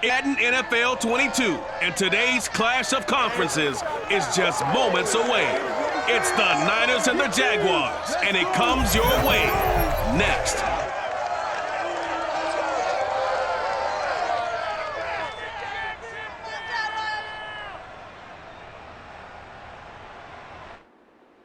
Madden NFL 22, and today's clash of conferences is just moments away. It's the Niners and the Jaguars, and it comes your way next.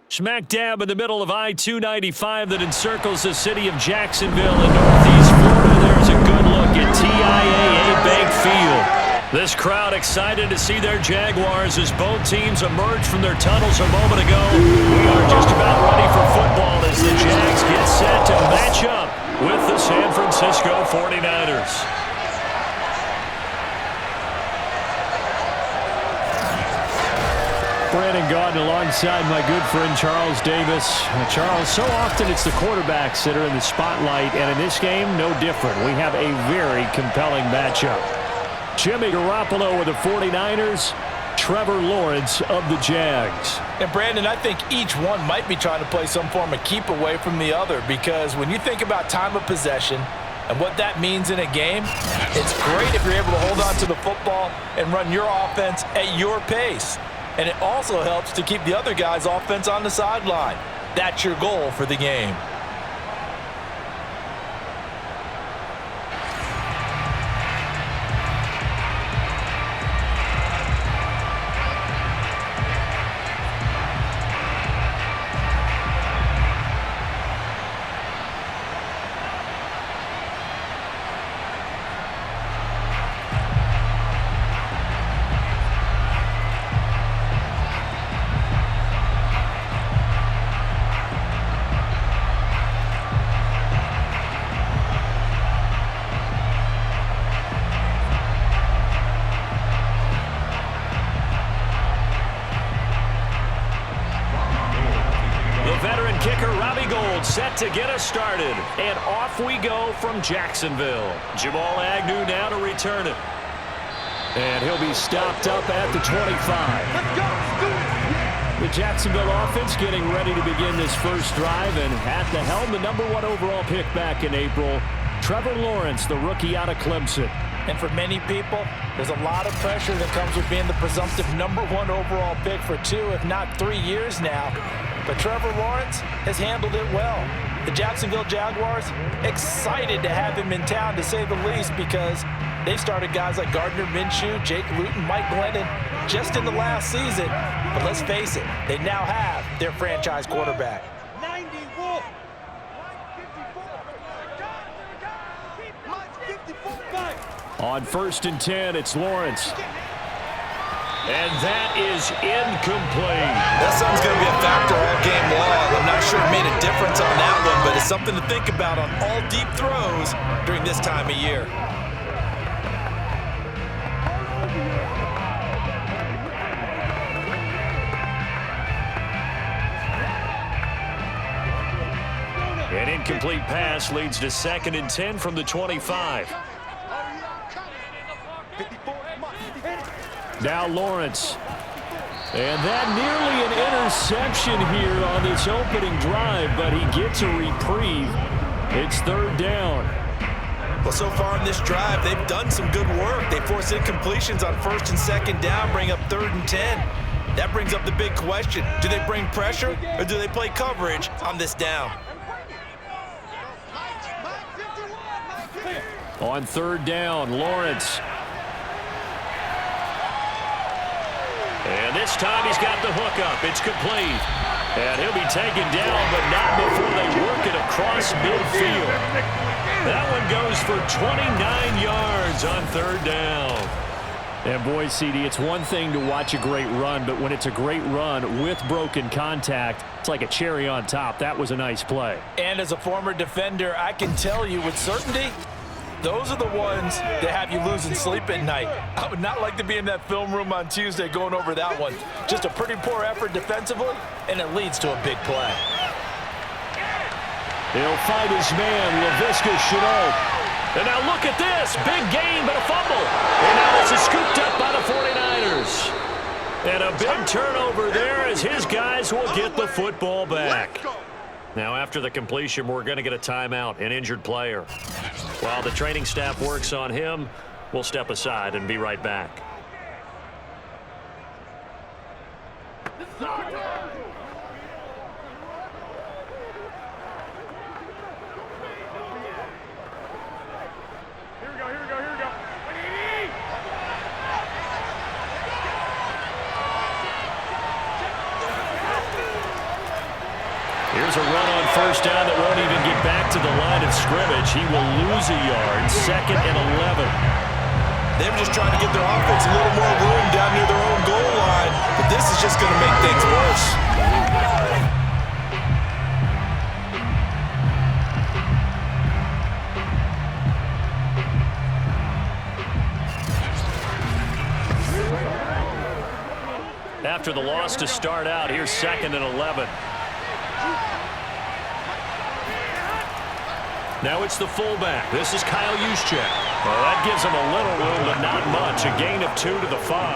Smack dab in the middle of I-295 that encircles the city of Jacksonville in northeast Florida. There's a good look at TIAA Bank Field. This crowd excited to see their Jaguars as both teams emerge from their tunnels a moment ago. We are just about ready for football as the Jags get set to match up with the San Francisco 49ers. Brandon Gaudin alongside my good friend Charles Davis. Charles, so often it's the quarterbacks that are in the spotlight, and in this game, no different. We have a very compelling matchup. Jimmy Garoppolo with the 49ers, Trevor Lawrence of the Jags. And Brandon, I think each one might be trying to play some form of keep away from the other, because when you think about time of possession and what that means in a game, it's great if you're able to hold on to the football and run your offense at your pace. And it also helps to keep the other guy's offense on the sideline. That's your goal for the game. Set to get us started, and off we go from Jacksonville. Jamal Agnew now to return it, and he'll be stopped up at the 25. The Jacksonville offense getting ready to begin this first drive, and at the helm, the #1 overall pick back in April, Trevor Lawrence, the rookie out of Clemson. And for many people, there's a lot of pressure that comes with being the presumptive #1 overall pick for 2, if not 3 years now. But Trevor Lawrence has handled it well. The Jacksonville Jaguars excited to have him in town, to say the least, because they've started guys like Gardner Minshew, Jake Luton, Mike Glennon just in the last season. But let's face it, they now have their franchise quarterback. On 1st and 10, it's Lawrence. And that is incomplete. That something's going to be a factor all game long. I'm not sure it made a difference on that one, but it's something to think about on all deep throws during this time of year. An incomplete pass leads to 2nd and 10 from the 25. Now Lawrence. And that nearly an interception here on this opening drive, but he gets a reprieve. It's 3rd down. Well, so far in this drive, they've done some good work. They force incompletions on 1st and 2nd down, bring up 3rd and 10. That brings up the big question. Do they bring pressure, or do they play coverage on this down? On 3rd down, Lawrence. And this time he's got the hook up. It's complete. And he'll be taken down, but not before they work it across midfield. That one goes for 29 yards on 3rd down. And boy, CD, it's one thing to watch a great run, but when it's a great run with broken contact, it's like a cherry on top. That was a nice play. And as a former defender, I can tell you with certainty, those are the ones that have you losing sleep at night. I would not like to be in that film room on Tuesday going over that one. Just a pretty poor effort defensively, and it leads to a big play. He'll fight his man, Laviska Shenault. And now look at this. Big gain, but a fumble. And now this is scooped up by the 49ers. And a big turnover there as his guys will get the football back. Now, after the completion, we're going to get a timeout, an injured player. While the training staff works on him, We'll step aside and be right back. Here's a run on first down that won't even get back to the line of scrimmage. He will lose a yard. 2nd and 11. They were just trying to get their offense a little more room down near their own goal line, but this is just going to make things worse. After the loss to start out, here's 2nd and 11. Now it's the fullback. This is Kyle Juszczyk. Well, that gives him a little room, but not much. A gain of 2 to the 5.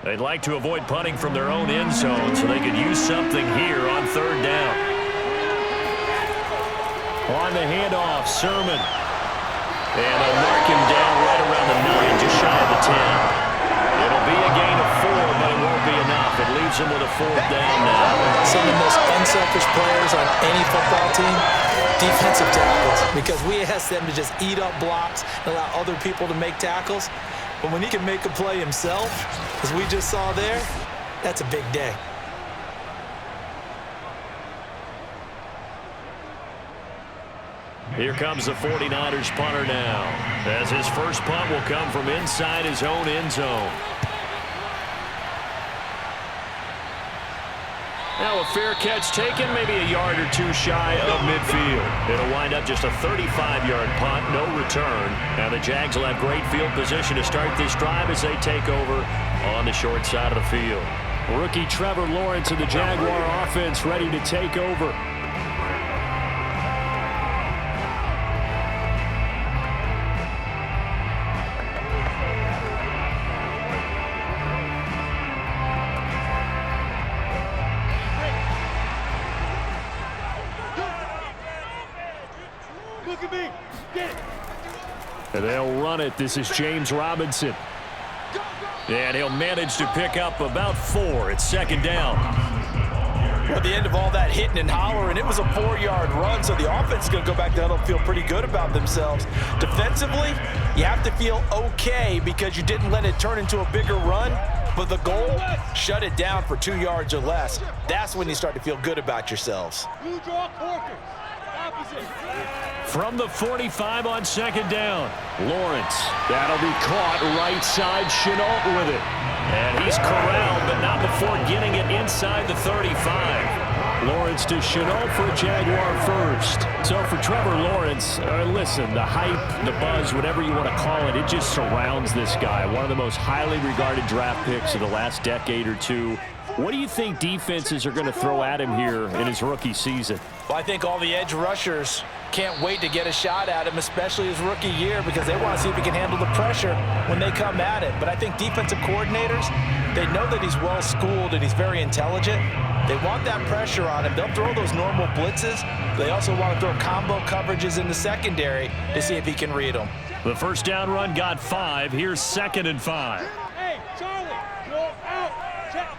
They'd like to avoid punting from their own end zone so they could use something here on 3rd down. On the handoff, Sermon. And they'll mark him down right around the 9, just shy of the 10. It'll be a gain of 4, but it won't be enough. It leaves him with a 4th down now. Some of the most unselfish players on any football team, defensive tackles, because we ask them to just eat up blocks and allow other people to make tackles. But when he can make a play himself, as we just saw there, that's a big day. Here comes the 49ers punter now, as his first punt will come from inside his own end zone. Now a fair catch taken, maybe a yard or 2 shy of midfield. It'll wind up just a 35-yard punt, no return. Now the Jags will have great field position to start this drive as they take over on the short side of the field. Rookie Trevor Lawrence and the Jaguar offense ready to take over. And they'll run it. This is James Robinson. And he'll manage to pick up about 4. It's 2nd down. At the end of all that hitting and hollering, it was a 4-yard run, so the offense is going to go back down and feel pretty good about themselves. Defensively, you have to feel okay because you didn't let it turn into a bigger run, but the goal, shut it down for 2 yards or less. That's when you start to feel good about yourselves. From the 45 on 2nd down, Lawrence. That'll be caught right side, Chenault with it. And he's corralled, but not before getting it inside the 35. Lawrence to Chenault for a Jaguar first. So for Trevor Lawrence, listen, the hype, the buzz, whatever you want to call it, it just surrounds this guy. One of the most highly regarded draft picks of the last decade or two. What do you think defenses are going to throw at him here in his rookie season? Well, I think all the edge rushers can't wait to get a shot at him, especially his rookie year, because they want to see if he can handle the pressure when they come at it. But I think defensive coordinators, they know that he's well-schooled and he's very intelligent. They want that pressure on him. They'll throw those normal blitzes. They also want to throw combo coverages in the secondary to see if he can read them. The first down run got 5. Here's 2nd and 5. Hey, Charlie, go out. Check.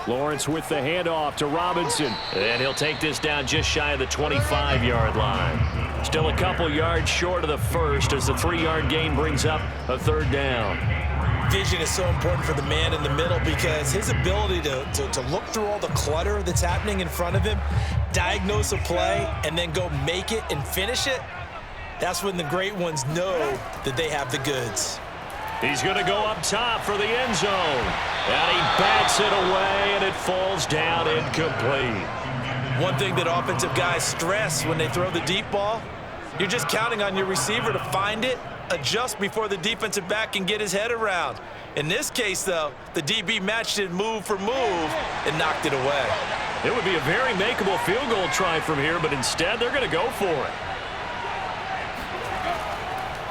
Lawrence with the handoff to Robinson. And he'll take this down just shy of the 25-yard line. Still a couple yards short of the first as the 3-yard gain brings up a 3rd down. Vision is so important for the man in the middle because his ability to look through all the clutter that's happening in front of him, diagnose a play, and then go make it and finish it, that's when the great ones know that they have the goods. He's going to go up top for the end zone. And he bats it away, and it falls down incomplete. One thing that offensive guys stress when they throw the deep ball, you're just counting on your receiver to find it, adjust before the defensive back can get his head around. In this case, though, the DB matched it move for move and knocked it away. It would be a very makeable field goal try from here, but instead they're going to go for it.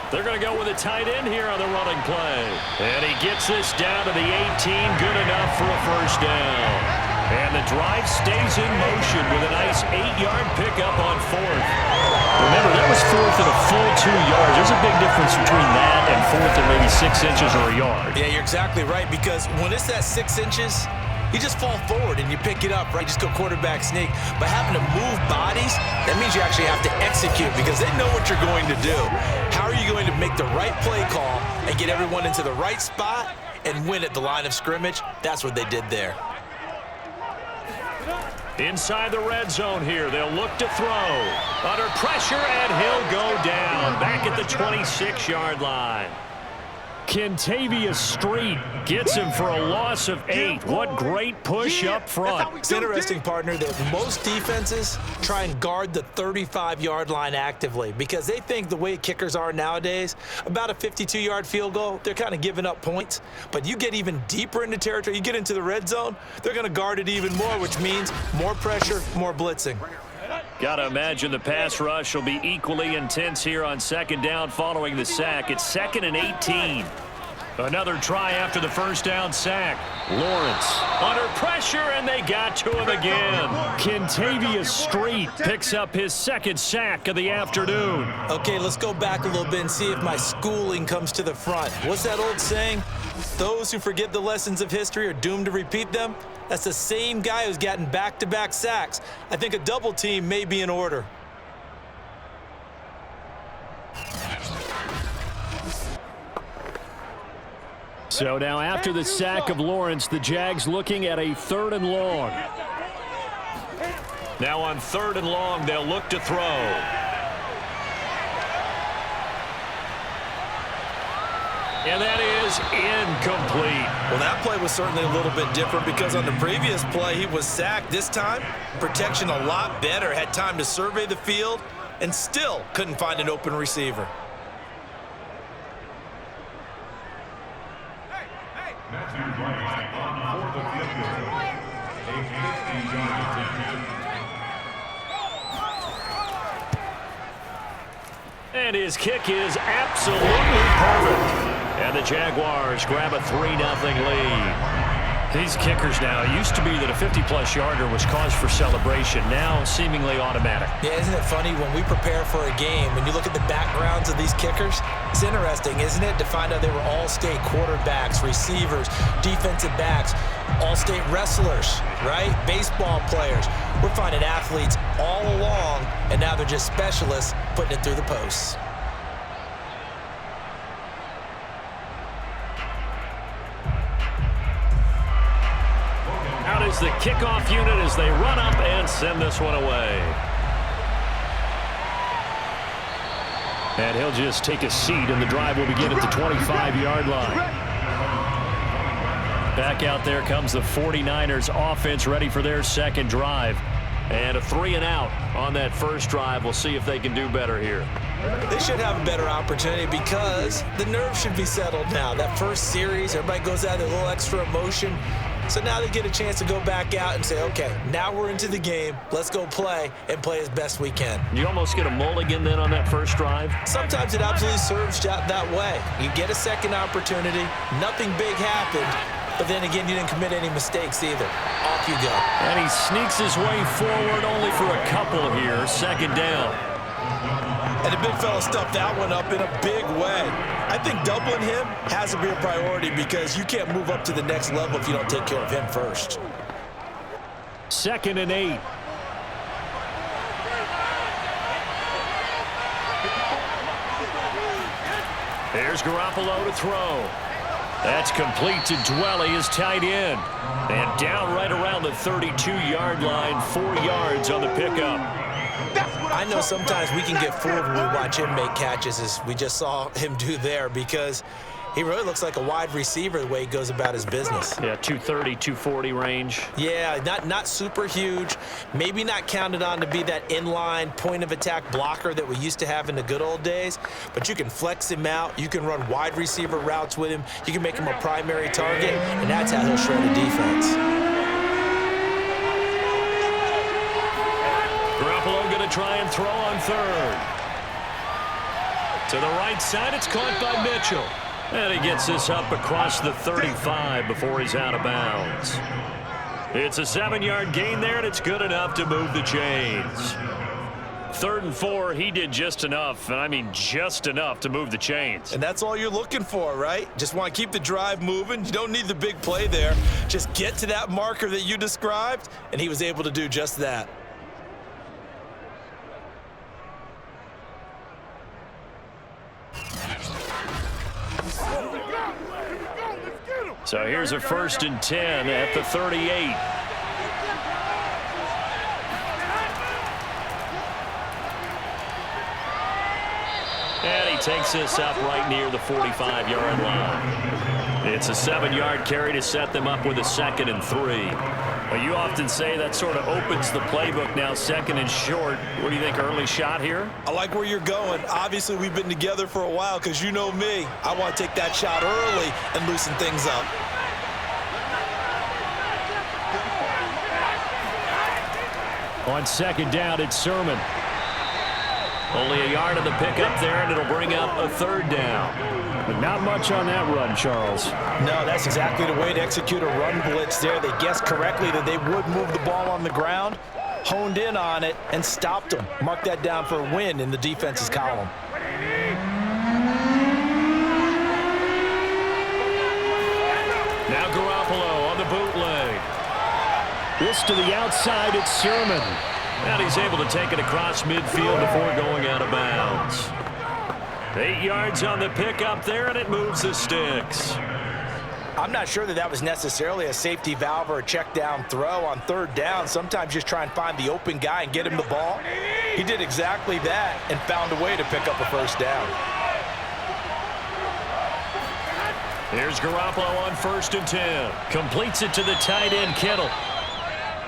They're going to go with a tight end here on the running play. And he gets this down to the 18. Good enough for a first down. And the drive stays in motion with a nice 8-yard pickup on fourth. Remember, that was fourth and a full 2 yards. There's a big difference between that and fourth and maybe 6 inches or a yard. Yeah, you're exactly right, because when it's that 6 inches, you just fall forward and you pick it up, right? Just go quarterback sneak. But having to move bodies, that means you actually have to execute because they know what you're going to do. How are you going to make the right play call and get everyone into the right spot and win at the line of scrimmage? That's what they did there. Inside the red zone here, they'll look to throw. Under pressure, and he'll go down. Back at the 26-yard line. Kentavious Street gets him for a loss of 8. What great push up front. It's interesting, partner, that most defenses try and guard the 35-yard line actively because they think the way kickers are nowadays, about a 52-yard field goal, they're kind of giving up points. But you get even deeper into territory, you get into the red zone, they're going to guard it even more, which means more pressure, more blitzing. Got to imagine the pass rush will be equally intense here on second down following the sack. It's 2nd and 18. Another try after the first down sack. Lawrence under pressure, and they got to him again. Kentavious Street picks up his 2nd sack of the afternoon. Okay, let's go back a little bit and see if my schooling comes to the front. What's that old saying? Those who forget the lessons of history are doomed to repeat them. That's the same guy who's gotten back-to-back sacks. I think a double team may be in order. So now after the sack of Lawrence, the Jags looking at a 3rd and long. Now on 3rd and long, they'll look to throw. And that is incomplete. Well, that play was certainly a little bit different because on the previous play, he was sacked. This time, protection a lot better. Had time to survey the field and still couldn't find an open receiver. And his kick is absolutely perfect. And the Jaguars grab a 3-0 lead. These kickers now, it used to be that a 50-plus yarder was cause for celebration. Now seemingly automatic. Yeah, isn't it funny when we prepare for a game, when you look at the backgrounds of these kickers, it's interesting, isn't it, to find out they were all-state quarterbacks, receivers, defensive backs, all-state wrestlers, right? Baseball players. We're finding athletes all along, and now they're just specialists putting it through the posts. Out is the kickoff unit as they run up and send this one away. And he'll just take a seat, and the drive will begin at the 25-yard line. Back out there comes the 49ers offense ready for their second drive. And a 3-and-out on that first drive. We'll see if they can do better here. They should have a better opportunity because the nerves should be settled now. That first series, everybody goes out with a little extra emotion. So now they get a chance to go back out and say, okay, now we're into the game. Let's go play and play as best we can. You almost get a mulligan then on that first drive? Sometimes it absolutely serves that way. You get a second opportunity. Nothing big happened. But then again, you didn't commit any mistakes either. Off you go. And he sneaks his way forward only for a couple here. 2nd down. And the big fella stuffed that one up in a big way. I think doubling him has to be a priority because you can't move up to the next level if you don't take care of him first. 2nd and 8. There's Garoppolo to throw. That's complete to Dwelly, his tight end. And down right around the 32-yard line, 4 yards on the pickup. I know sometimes we can get fooled when we watch him make catches, as we just saw him do there, because he really looks like a wide receiver the way he goes about his business. Yeah, 230, 240 range. Yeah, not super huge. Maybe not counted on to be that inline point-of-attack blocker that we used to have in the good old days, but you can flex him out. You can run wide receiver routes with him. You can make him a primary target, and that's how he'll shred a defense. Garoppolo going to try and throw on 3rd. To the right side, it's caught by Mitchell. And he gets this up across the 35 before he's out of bounds. It's a 7-yard gain there, and it's good enough to move the chains. 3rd and 4, he did just enough, and I mean just enough to move the chains. And that's all you're looking for, right? Just want to keep the drive moving. You don't need the big play there. Just get to that marker that you described, and he was able to do just that. So here's a 1st and 10 at the 38. And he takes this up right near the 45-yard line. It's a 7-yard carry to set them up with a 2nd and 3. Well, you often say that sort of opens the playbook now, 2nd and short. What do you think, early shot here? I like where you're going. Obviously, we've been together for a while because you know me. I want to take that shot early and loosen things up. On 2nd down, it's Sermon. Only a yard of the pickup there, and it'll bring up a 3rd down. But not much on that run, Charles. No, that's exactly the way to execute a run blitz there. They guessed correctly that they would move the ball on the ground, honed in on it, and stopped them. Mark that down for a win in the defense's column. Now Garoppolo on the bootleg. This to the outside, it's Sermon. And he's able to take it across midfield before going out of bounds. 8 yards on the pickup there, and it moves the sticks. I'm not sure that that was necessarily a safety valve or a check down throw on 3rd down. Sometimes just try and find the open guy and get him the ball. He did exactly that and found a way to pick up a 1st down. Here's Garoppolo on 1st and 10. Completes it to the tight end, Kittle.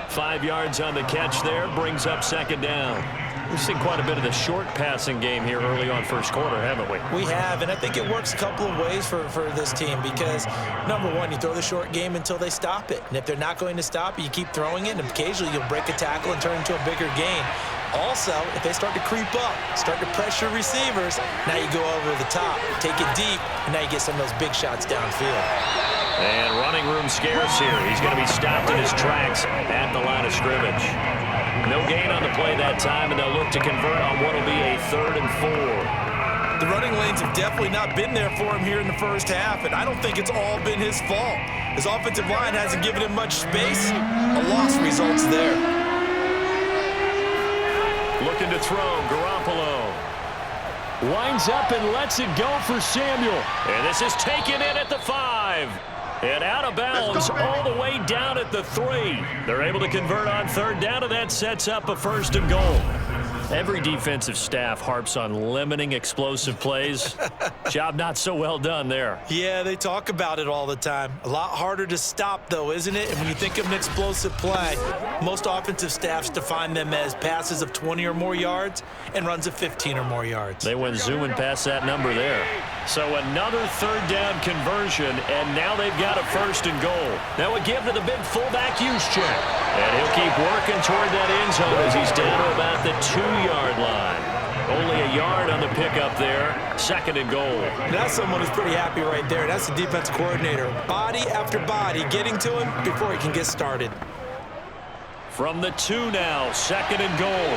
5 yards on the catch there, brings up 2nd down. We've seen quite a bit of the short passing game here early on 1st quarter, haven't we? We have, and I think it works a couple of ways for this team because, number one, you throw the short game until they stop it. And if they're not going to stop it, you keep throwing it, and occasionally you'll break a tackle and turn into a bigger gain. Also, if they start to creep up, start to pressure receivers, now you go over the top, take it deep, and now you get some of those big shots downfield. And running room scarce here. He's going to be stopped in his tracks at the line of scrimmage. No gain on the play that time, and they'll look to convert on what will be a 3rd and 4. The running lanes have definitely not been there for him here in the 1st half, and I don't think it's all been his fault. His offensive line hasn't given him much space. A loss results there. Looking to throw, Garoppolo. Winds up and lets it go for Samuel. And this is taken in at the 5. And out of bounds all the way down at the 3. They're able to convert on 3rd down, and that sets up a 1st and goal. Every defensive staff harps on limiting explosive plays. Job not so well done there. Yeah, they talk about it all the time. A lot harder to stop, though, isn't it? And when you think of an explosive play, most offensive staffs define them as passes of 20 or more yards and runs of 15 or more yards. They went zooming past that number there. So another 3rd down conversion, and now they've got a 1st and goal. That would give to the big fullback use check. And he'll keep working toward that end zone as he's down to about the 2-yard line. Only a yard on the pickup there. 2nd and goal. That's someone who's pretty happy right there. That's the defense coordinator. Body after body getting to him before he can get started. From the 2 now, 2nd and goal.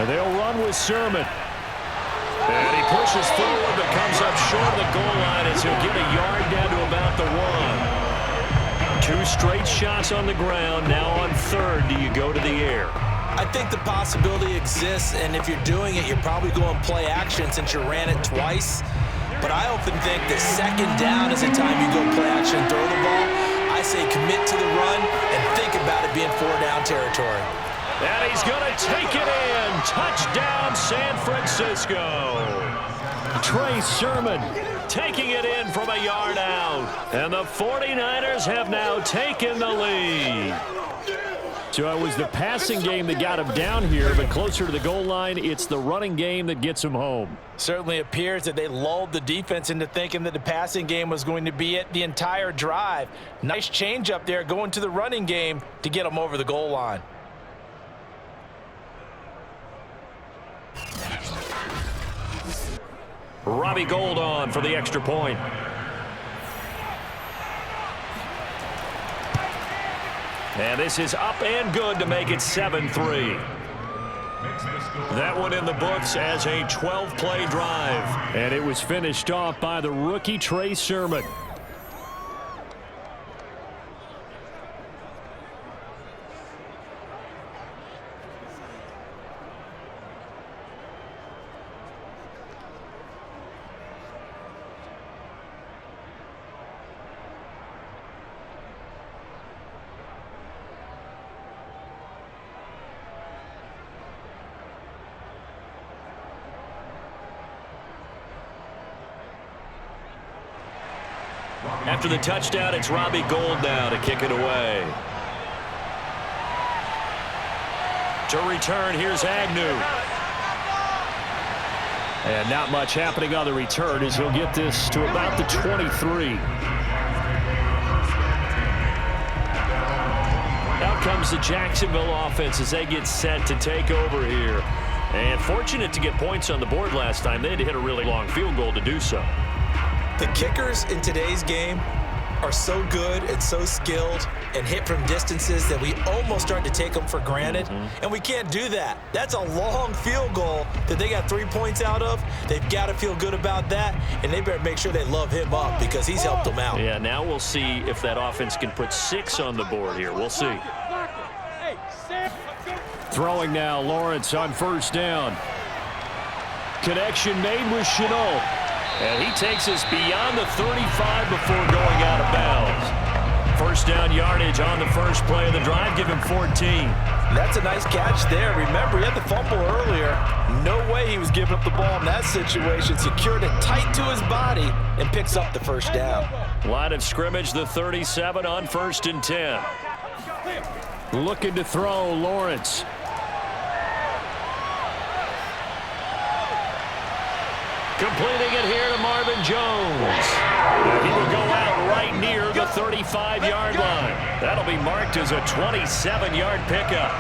And they'll run with Sermon. And he pushes forward but comes up short of the goal line as he'll get a yard down to about the 1. 2 straight shots on the ground. Now on 3rd, do you go to the air? I think the possibility exists, and if you're doing it, you're probably going play action since you ran it twice. But I often think that 2nd down is the time you go play action and throw the ball. I say commit to the run and think about it being 4-down territory. And he's going to take it in. Touchdown, San Francisco. Trey Sermon taking it in from a yard out. And the 49ers have now taken the lead. So it was the passing game that got him down here, but closer to the goal line, it's the running game that gets him home. Certainly appears that they lulled the defense into thinking that the passing game was going to be it the entire drive. Nice change up there going to the running game to get them over the goal line. Robbie Gould on for the extra point. And this is up and good to make it 7-3. That one in the books as a 12-play drive. And it was finished off by the rookie Trey Sermon. After the touchdown, it's Robbie Gould now to kick it away. To return, here's Agnew. And not much happening on the return as he'll get this to about the 23. Out comes the Jacksonville offense as they get set to take over here. And fortunate to get points on the board last time. They had to hit a really long field goal to do so. The kickers in today's game are so good and so skilled and hit from distances that we almost start to take them for granted. And we can't do that. That's a long field goal that they got 3 points out of. They've got to feel good about that, and they better make sure they love him up because he's helped them out. Yeah, now we'll see if that offense can put 6 on the board here. We'll see. Throwing now, Lawrence on first down. Connection made with Chenault. And he takes us beyond the 35 before going out of bounds. First down yardage on the first play of the drive. Give him 14. That's a nice catch there. Remember, he had the fumble earlier. No way he was giving up the ball in that situation. Secured it tight to his body and picks up the first down. Line of scrimmage, the 37 on 1st and 10. Looking to throw, Lawrence. Completing it here to Marvin Jones. He will go out right near the 35-yard line. That'll be marked as a 27-yard pickup.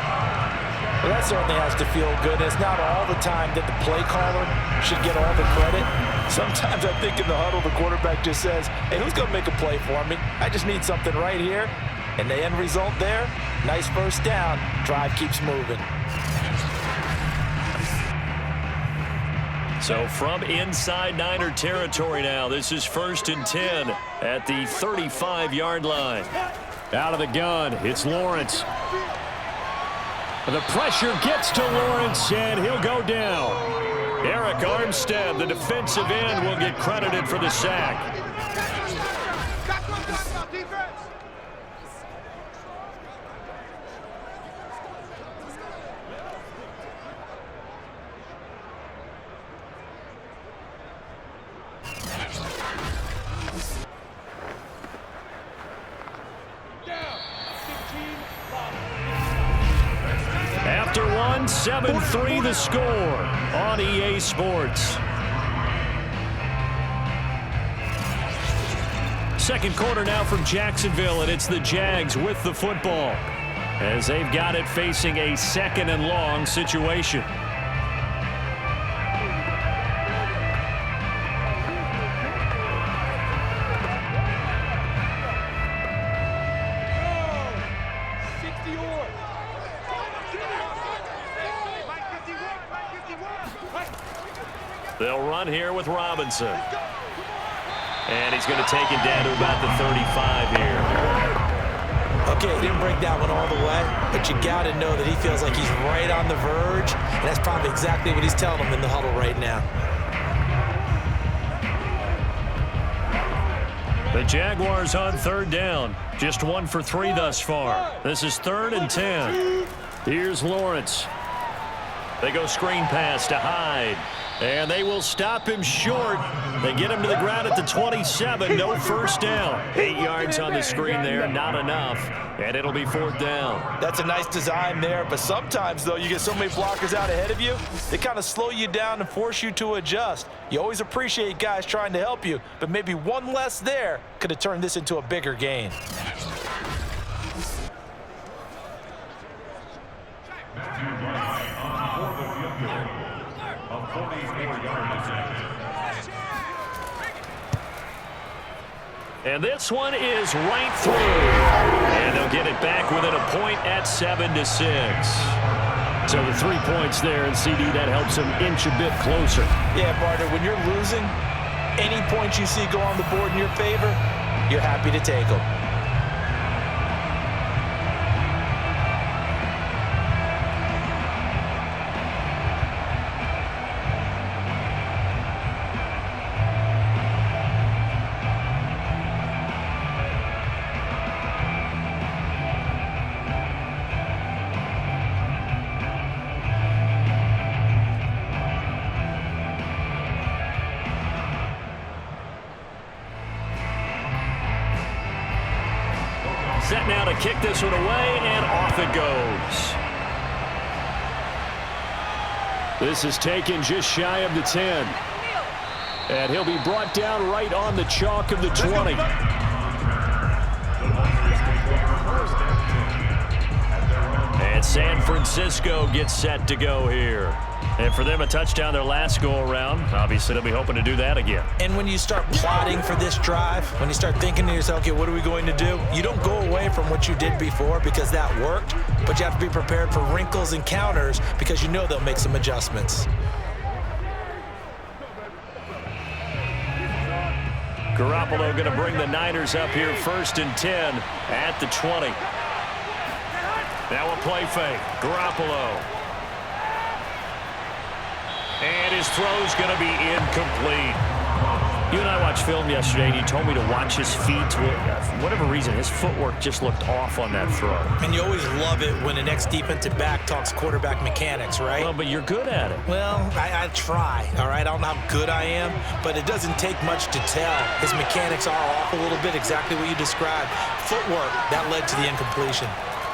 Well, that certainly has to feel good. It's not all the time that the play caller should get all the credit. Sometimes I think in the huddle, the quarterback just says, hey, who's going to make a play for me? I just need something right here. And the end result there, nice first down. Drive keeps moving. So from inside Niner territory now, this is 1st and 10 at the 35-yard line. Out of the gun, it's Lawrence. The pressure gets to Lawrence, and he'll go down. Eric Armstead, the defensive end, will get credited for the sack. After one, 7-3 the score on EA Sports. Second quarter now from Jacksonville, and it's the Jags with the football as they've got it facing a 2nd and long situation. They'll run here with Robinson. And he's going to take it down to about the 35 here. Okay, he didn't break that one all the way, but you got to know that he feels like he's right on the verge, and that's probably exactly what he's telling them in the huddle right now. The Jaguars on 3rd down. Just 1 for 3 thus far. This is 3rd and 10. Here's Lawrence. They go screen pass to Hyde. And they will stop him short. They get him to the ground at the 27. No first down. 8 yards on the screen there. Not enough. And it'll be 4th down. That's a nice design there. But sometimes, though, you get so many blockers out ahead of you, they kind of slow you down and force you to adjust. You always appreciate guys trying to help you. But maybe one less there could have turned this into a bigger gain. And this one is right through. And they'll get it back within a point at 7-6. So the 3 points there, and CD, that helps them inch a bit closer. Yeah, partner, when you're losing, any points you see go on the board in your favor, you're happy to take them. Set now to kick this one away, and off it goes. This is taken just shy of the 10. And he'll be brought down right on the chalk of the 20. And San Francisco gets set to go here. And for them, a touchdown their last go-around. Obviously, they'll be hoping to do that again. And when you start plotting for this drive, when you start thinking to yourself, okay, what are we going to do? You don't go away from what you did before because that worked, but you have to be prepared for wrinkles and counters because you know they'll make some adjustments. Garoppolo going to bring the Niners up here 1st and 10 at the 20. Now a play fake. Garoppolo. And his throw's going to be incomplete. You and I watched film yesterday, and you told me to watch his feet. For whatever reason, his footwork just looked off on that throw. And you always love it when the next defensive back talks quarterback mechanics, right? Well, but you're good at it. Well, I try, all right? I don't know how good I am, but it doesn't take much to tell. His mechanics are off a little bit, exactly what you described. Footwork, that led to the incompletion.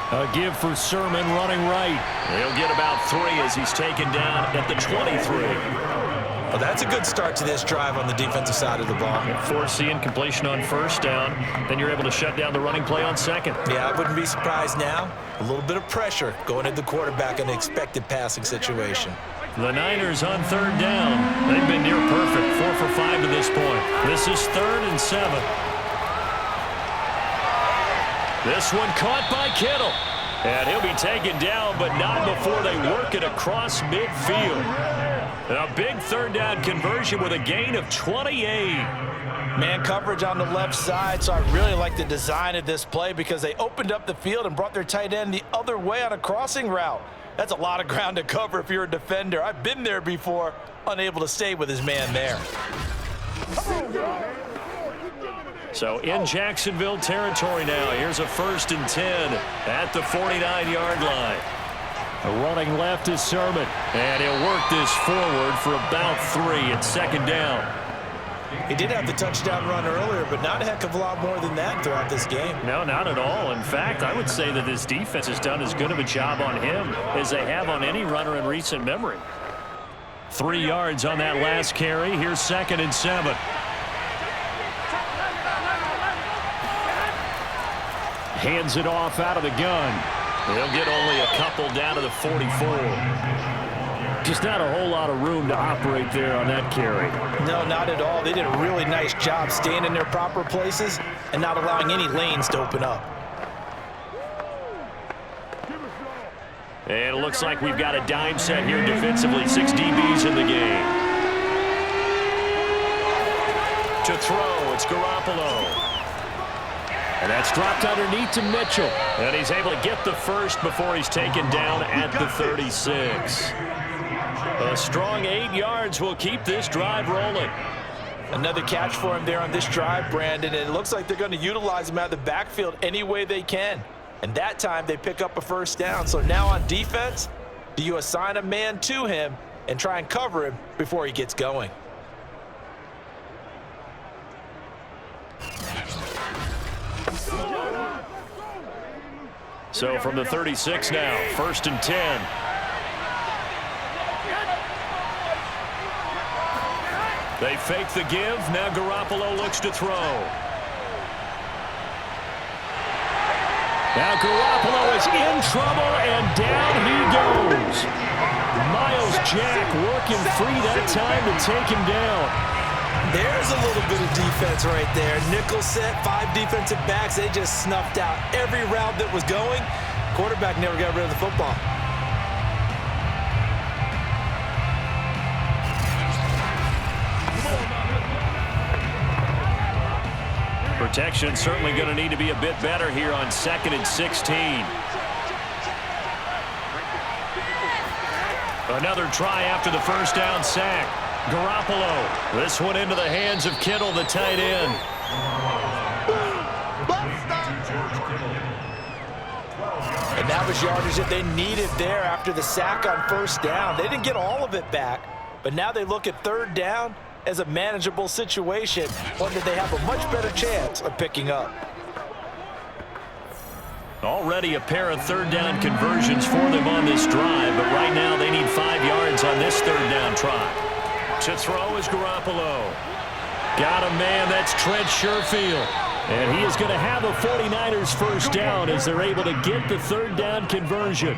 A give for Sermon running right. He'll get about 3 as he's taken down at the 23. Well, that's a good start to this drive on the defensive side of the ball. Force the incompletion on 1st down. Then you're able to shut down the running play on 2nd. Yeah, I wouldn't be surprised now. A little bit of pressure going at the quarterback in an expected passing situation. The Niners on 3rd down. They've been near perfect, 4 for 5 to this point. This is 3rd and 7. This one caught by Kittle. And he'll be taken down, but not before they work it across midfield. A big 3rd down conversion with a gain of 28. Man coverage on the left side, so I really like the design of this play because they opened up the field and brought their tight end the other way on a crossing route. That's a lot of ground to cover if you're a defender. I've been there before, unable to stay with his man there. So in Jacksonville territory now. Here's a 1st and 10 at the 49-yard line. Running left is Sermon. And he'll work this forward for about 3 at 2nd down. He did have the touchdown run earlier, but not a heck of a lot more than that throughout this game. No, not at all. In fact, I would say that this defense has done as good of a job on him as they have on any runner in recent memory. 3 yards on that last carry. Here's 2nd and 7. Hands it off out of the gun. They'll get only a couple down to the 44. Just not a whole lot of room to operate there on that carry. No, not at all. They did a really nice job staying in their proper places and not allowing any lanes to open up. And it looks like we've got a dime set here defensively. 6 DBs in the game. To throw, it's Garoppolo. And that's dropped underneath to Mitchell. And he's able to get the first before he's taken down at the 36. A strong 8 yards will keep this drive rolling. Another catch for him there on this drive, Brandon. And it looks like they're going to utilize him out of the backfield any way they can. And that time they pick up a 1st down. So now on defense, do you assign a man to him and try and cover him before he gets going? So from the 36 now, 1st and 10. They fake the give. Now Garoppolo looks to throw. Now Garoppolo is in trouble, and down he goes. Miles Jack working free that time to take him down. There's a little bit of defense right there. Nickel set, 5 defensive backs. They just snuffed out every route that was going. Quarterback never got rid of the football. Protection certainly going to need to be a bit better here on 2nd and 16. Another try after the first down sack. Garoppolo. This one into the hands of Kittle, the tight end. And that was yardage that they needed there after the sack on first down. They didn't get all of it back, but now they look at 3rd down as a manageable situation, one that they have a much better chance of picking up. Already a pair of 3rd down conversions for them on this drive, but right now they need 5 yards on this 3rd down try. To throw is Garoppolo. Got a man, that's Trent Sherfield. And he is going to have a 49ers first down as they're able to get the 3rd down conversion.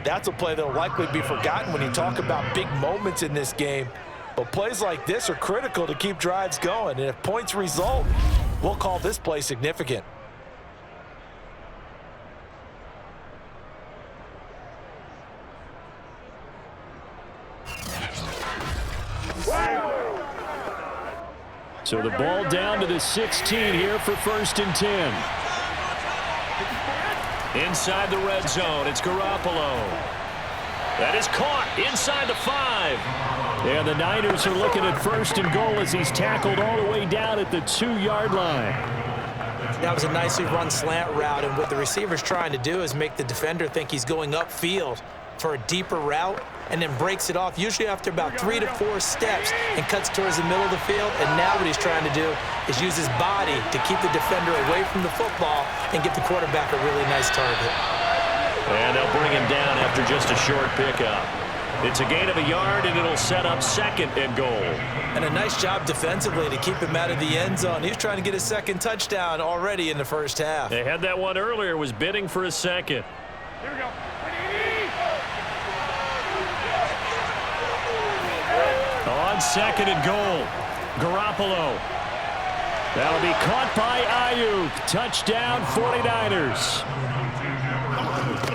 That's a play that will likely be forgotten when you talk about big moments in this game. But plays like this are critical to keep drives going. And if points result, we'll call this play significant. So the ball down to the 16 here for 1st and 10. Inside the red zone, it's Garoppolo. That is caught inside the 5. And the Niners are looking at 1st and goal as he's tackled all the way down at the 2-yard line. That was a nicely run slant route, and what the receiver's trying to do is make the defender think he's going upfield for a deeper route, and then breaks it off, usually after about 3 to 4 steps, and cuts towards the middle of the field. And now what he's trying to do is use his body to keep the defender away from the football and get the quarterback a really nice target. And they'll bring him down after just a short pickup. It's a gain of a yard, and it'll set up 2nd and goal. And a nice job defensively to keep him out of the end zone. He was trying to get his 2nd touchdown already in the first half. They had that one earlier, was bidding for a 2nd. Here we go. On 2nd and goal, Garoppolo. That'll be caught by Ayuk. Touchdown, 49ers.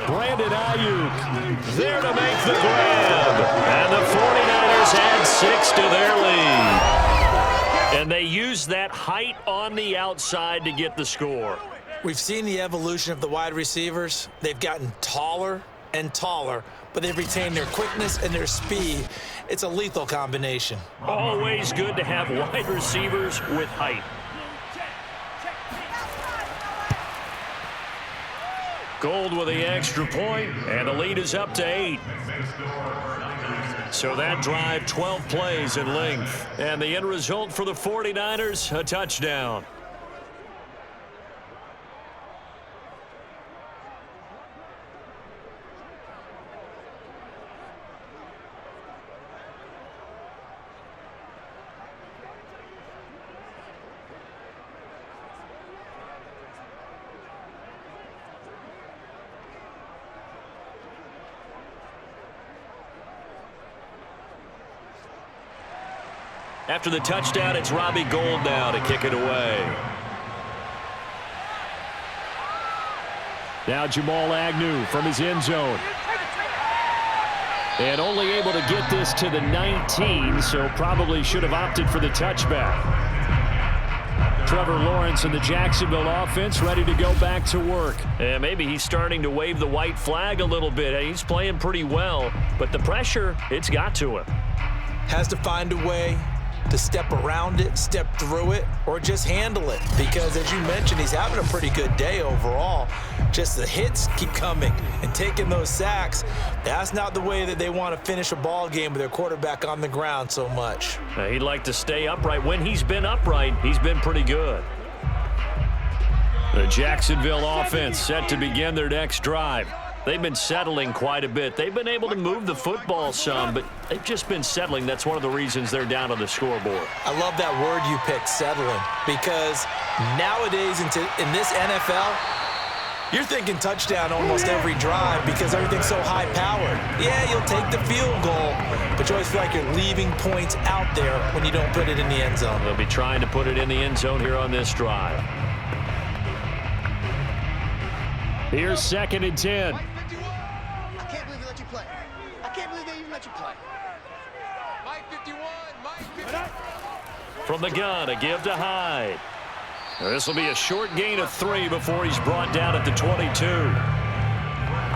Brandon Ayuk there to make the grab. And the 49ers add 6 to their lead. And they use that height on the outside to get the score. We've seen the evolution of the wide receivers. They've gotten taller and taller, but they've retained their quickness and their speed. It's a lethal combination. Always good to have wide receivers with height. Gold with the extra point, and the lead is up to 8. So that drive, 12 plays in length. And the end result for the 49ers, a touchdown. After the touchdown, it's Robbie Gould now to kick it away. Now Jamal Agnew from his end zone. And only able to get this to the 19, so probably should have opted for the touchback. Trevor Lawrence and the Jacksonville offense ready to go back to work. And maybe he's starting to wave the white flag a little bit. He's playing pretty well, but the pressure, it's got to him. Has to find a way to step around it, step through it, or just handle it. Because as you mentioned, he's having a pretty good day overall. Just the hits keep coming and taking those sacks. That's not the way that they want to finish a ball game with their quarterback on the ground so much. He'd like to stay upright. When he's been upright, he's been pretty good. The Jacksonville offense set to begin their next drive. They've been settling quite a bit. They've been able to move the football some, but they've just been settling. That's one of the reasons they're down on the scoreboard. I love that word you picked, settling, because nowadays in this NFL, You're thinking touchdown almost every drive because everything's so high-powered. Yeah, you'll take the field goal, but you always feel like you're leaving points out there when you don't put it in the end zone. They'll be trying to put it in the end zone here on this drive. Here's 2nd and 10. I can't believe they let you play. I can't believe they even let you play. Mike 51, Mike 51. From the gun, a give to Hyde. This will be a short gain of 3 before he's brought down at the 22.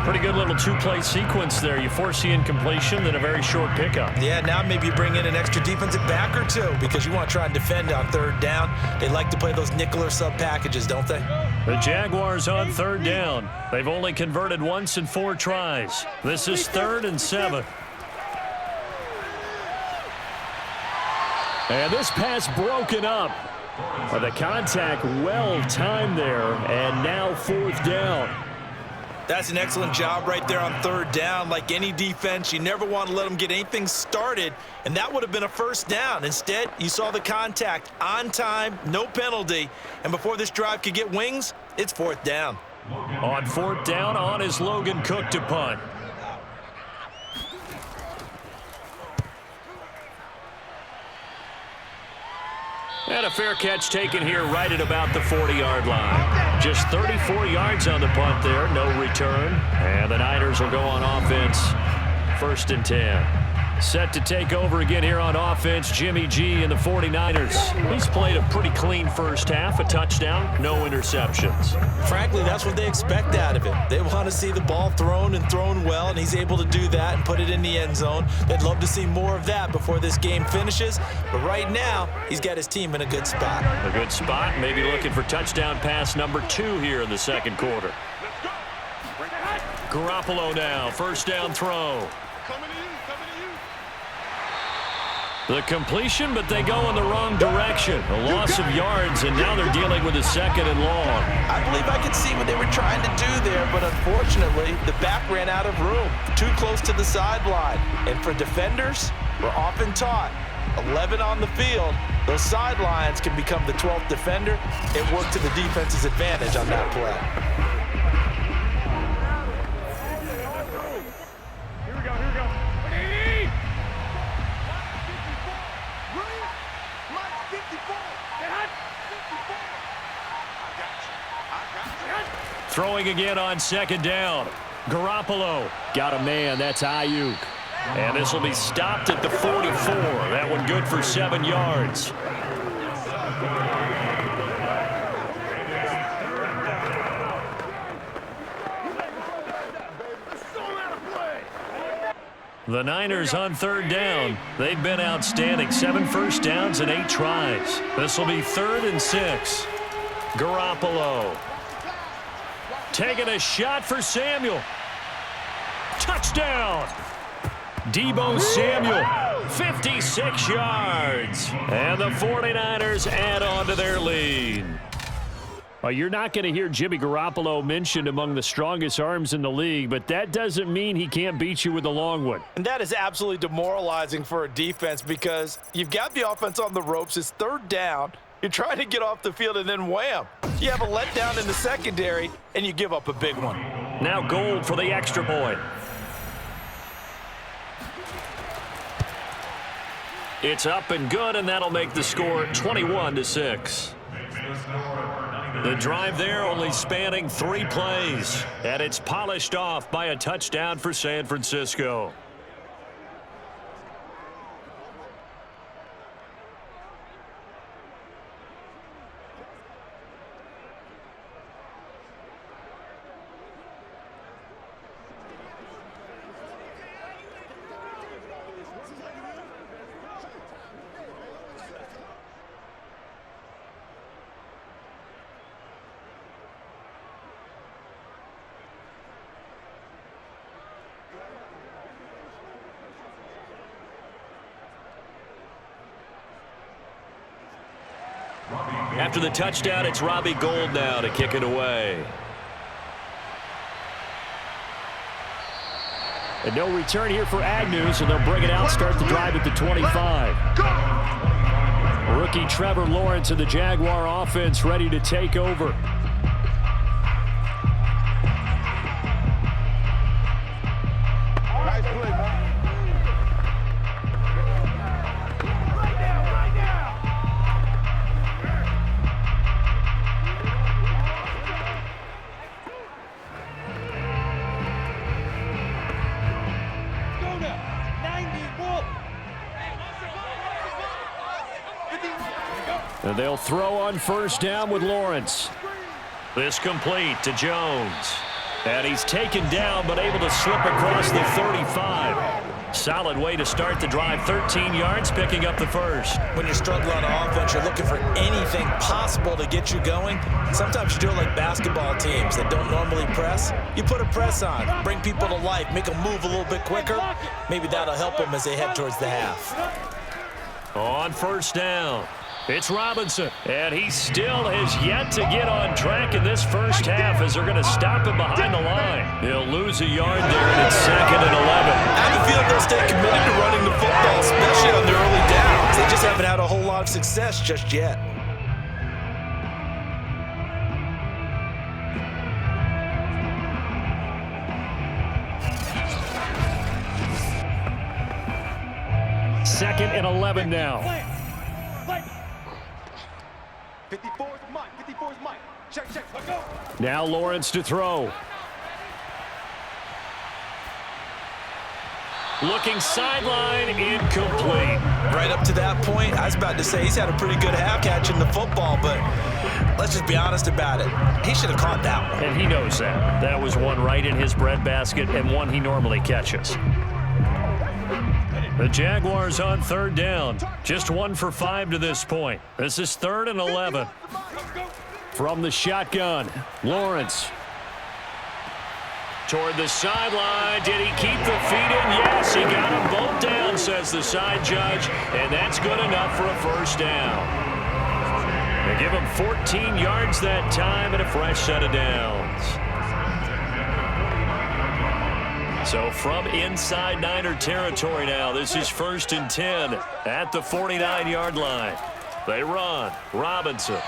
Pretty good little two-play sequence there. You force the incompletion, then a very short pickup. Yeah, now maybe you bring in an extra defensive back or two because you want to try and defend on 3rd down. They like to play those nickel or sub packages, don't they? The Jaguars on 3rd down. They've only converted once in 4 tries. This is 3rd and 7. And this pass broken up. The contact well timed there, and now 4th down. That's an excellent job right there on 3rd down. Like any defense, you never want to let them get anything started, and that would have been a 1st down. Instead, you saw the contact on time, no penalty, and before this drive could get wings, it's 4th down. On 4th down, on is Logan Cook to punt. And a fair catch taken here right at about the 40-yard line. Just 34 yards on the punt there, no return. And the Niners will go on offense, 1st and 10. Set to take over again here on offense, Jimmy G and the 49ers. He's played a pretty clean first half, a touchdown, no interceptions. Frankly, that's what they expect out of him. They want to see the ball thrown and thrown well, and he's able to do that and put it in the end zone. They'd love to see more of that before this game finishes, but right now, he's got his team in a good spot. A good spot, maybe looking for touchdown pass number 2 here in the 2nd quarter. Garoppolo now, 1st down throw. The completion, but they go in the wrong direction. A loss of yards, and now they're dealing with a 2nd and long. I believe I could see what they were trying to do there, but unfortunately, the back ran out of room. Too close to the sideline. And for defenders, we're often taught, 11 on the field, those sidelines can become the 12th defender. It worked to the defense's advantage on that play. Throwing again on 2nd down. Garoppolo got a man. That's Ayuk. And this will be stopped at the 44. That one good for 7 yards. The Niners on 3rd down. They've been outstanding. 7 first downs and 8 tries. This will be 3rd and 6. Garoppolo. Taking a shot for Samuel. Touchdown! Deebo Samuel, 56 yards. And the 49ers add on to their lead. Well, you're not going to hear Jimmy Garoppolo mentioned among the strongest arms in the league, but that doesn't mean he can't beat you with a long one. And that is absolutely demoralizing for a defense because you've got the offense on the ropes. It's 3rd down. You're trying to get off the field, and then wham. You have a letdown in the secondary, and you give up a big one. Now Gold for the extra point. It's up and good, and that'll make the score 21-6. The drive there only spanning 3 plays, and it's polished off by a touchdown for San Francisco. After the touchdown, it's Robbie Gould now to kick it away. And no return here for Agnew, so they'll bring it out, start the drive at the 25. Rookie Trevor Lawrence of the Jaguar offense ready to take over. And they'll throw on first down with Lawrence. This complete to Jones. And he's taken down but able to slip across the 35. Solid way to start the drive. 13 yards, picking up the first. When you're struggling on offense, you're looking for anything possible to get you going. Sometimes you do it like basketball teams that don't normally press. You put a press on, bring people to life, make them move a little bit quicker. Maybe that'll help them as they head towards the half. On first down, it's Robinson. And he still has yet to get on track in this first half as they're going to stop him behind the line. He'll lose a yard there, and it's 2nd and 11. I have a feeling they'll stay committed to running the football, especially on their early downs. They just haven't had a whole lot of success just yet. Second and 11 now. 54 is Mike. 54 is Mike. Check. Let's go. Now Lawrence to throw. Looking sideline, incomplete. Right up to that point, I was about to say he's had a pretty good half catching the football, but let's just be honest about it. He should have caught that one. And he knows that. That was one right in his breadbasket and one he normally catches. The Jaguars on third down. Just 1 for 5 to this point. This is 3rd and 11. From the shotgun, Lawrence. Toward the sideline. Did he keep the feet in? Yes, he got them both down, says the side judge. And that's good enough for a first down. They give him 14 yards that time and a fresh set of downs. So from inside Niner territory now, this is 1st and 10 at the 49-yard line. They run. Robinson.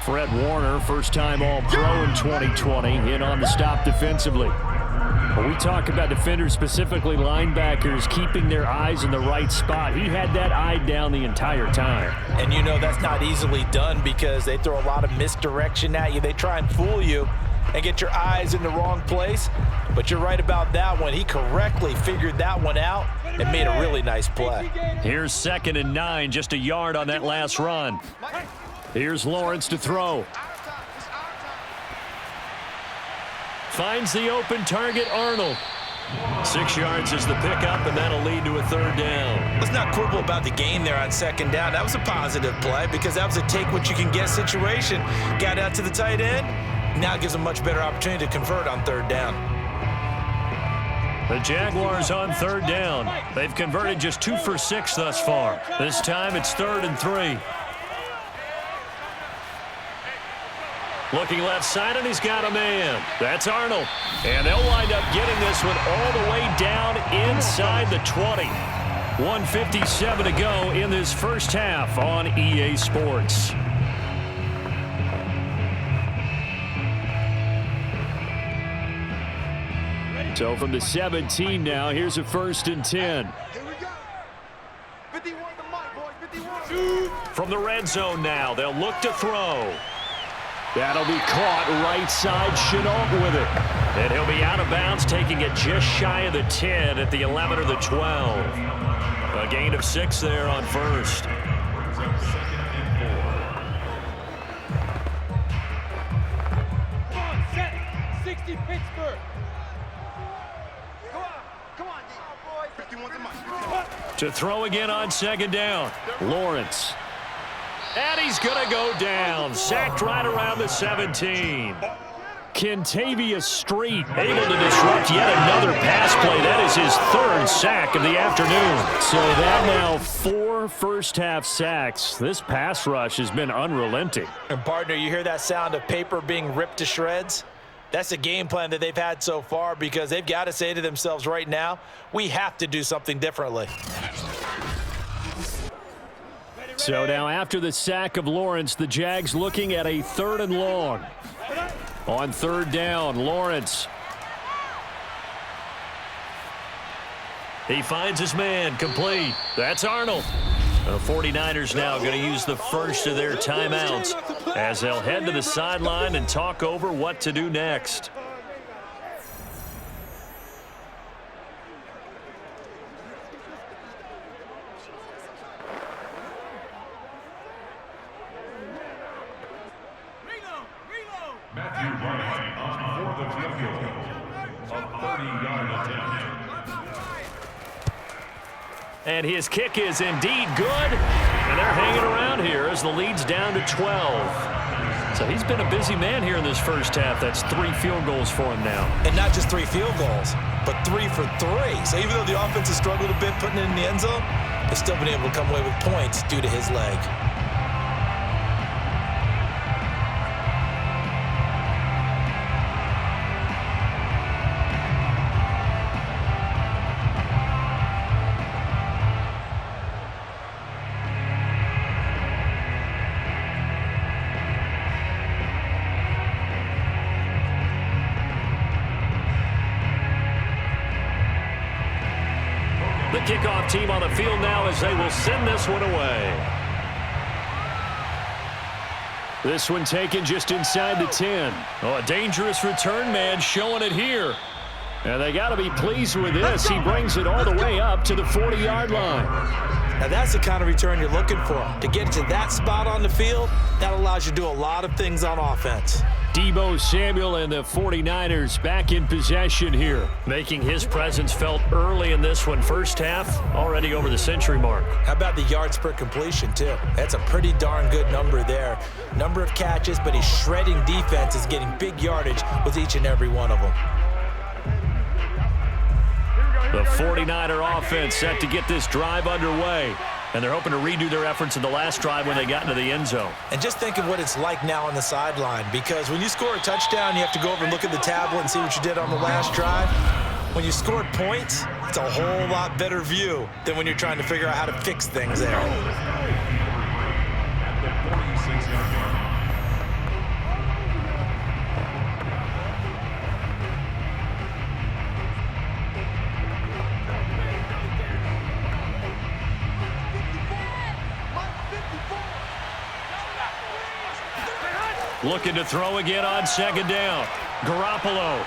Fred Warner, first-time All-Pro in 2020, in on the stop defensively. When we talk about defenders, specifically linebackers, keeping their eyes in the right spot, he had that eye down the entire time. And you know that's not easily done because they throw a lot of misdirection at you. They try and fool you and get your eyes in the wrong place. But you're right about that one. He correctly figured that one out and made a really nice play. Here's 2nd and 9, just a yard on that last run. Here's Lawrence to throw. Finds the open target, Arnold. 6 yards is the pickup, and that'll lead to a 3rd down. Let's not quibble about the gain there on 2nd down. That was a positive play because that was a take-what-you-can-get situation. Got out to the tight end. Now it gives a much better opportunity to convert on 3rd down. The Jaguars on 3rd down. They've converted just 2 for 6 thus far. This time it's 3rd and 3. Looking left side, and he's got a man. That's Arnold. And they'll wind up getting this one all the way down inside the 20. 1:57 to go in this first half on EA Sports. So from the 17 now, here's a 1st and 10. Here we go. 51 the mic, boys. 51. From the red zone now, they'll look to throw. That'll be caught right side, Chenault with it. And he'll be out of bounds, taking it just shy of the 10 at the 11 or the 12. A gain of 6 there on first. Come on, set. 60 Pittsburgh. Come on, boys. 51 the mic. To throw again on 2nd down. Lawrence. And he's going to go down. Sacked right around the 17. Kentavious Street able to disrupt yet another pass play. That is his 3rd sack of the afternoon. So that now 4 first-half sacks. This pass rush has been unrelenting. And, partner, you hear that sound of paper being ripped to shreds? That's the game plan that they've had so far because they've got to say to themselves right now, we have to do something differently. So now after the sack of Lawrence, the Jags looking at a 3rd and long. On 3rd down, Lawrence. He finds his man, complete. That's Arnold. The 49ers now going to use the first of their timeouts as they'll head to the sideline and talk over what to do next. And his kick is indeed good. And they're hanging around here as the lead's down to 12. So he's been a busy man here in this first half. That's 3 field goals for him now. And not just 3 field goals, but 3 for 3. So even though the offense has struggled a bit putting it in the end zone, they've still been able to come away with points due to his leg. The kickoff team on the field now as they will send this one away. This one taken just inside the 10. Oh, a dangerous return man showing it here. And they got to be pleased with this. He brings it all the way up to the 40-yard line. Now that's the kind of return you're looking for. To get to that spot on the field, that allows you to do a lot of things on offense. Deebo Samuel and the 49ers back in possession here, making his presence felt early in this one. First half, already over the century mark. How about the yards per completion, too? That's a pretty darn good number there. Number of catches, but he's shredding defenses, getting big yardage with each and every one of them. The 49er offense set to get this drive underway. And they're hoping to redo their efforts in the last drive when they got into the end zone. And just think of what it's like now on the sideline, because when you score a touchdown, you have to go over and look at the tablet and see what you did on the last drive. When you scored points, it's a whole lot better view than when you're trying to figure out how to fix things there. Looking to throw again on second down. Garoppolo.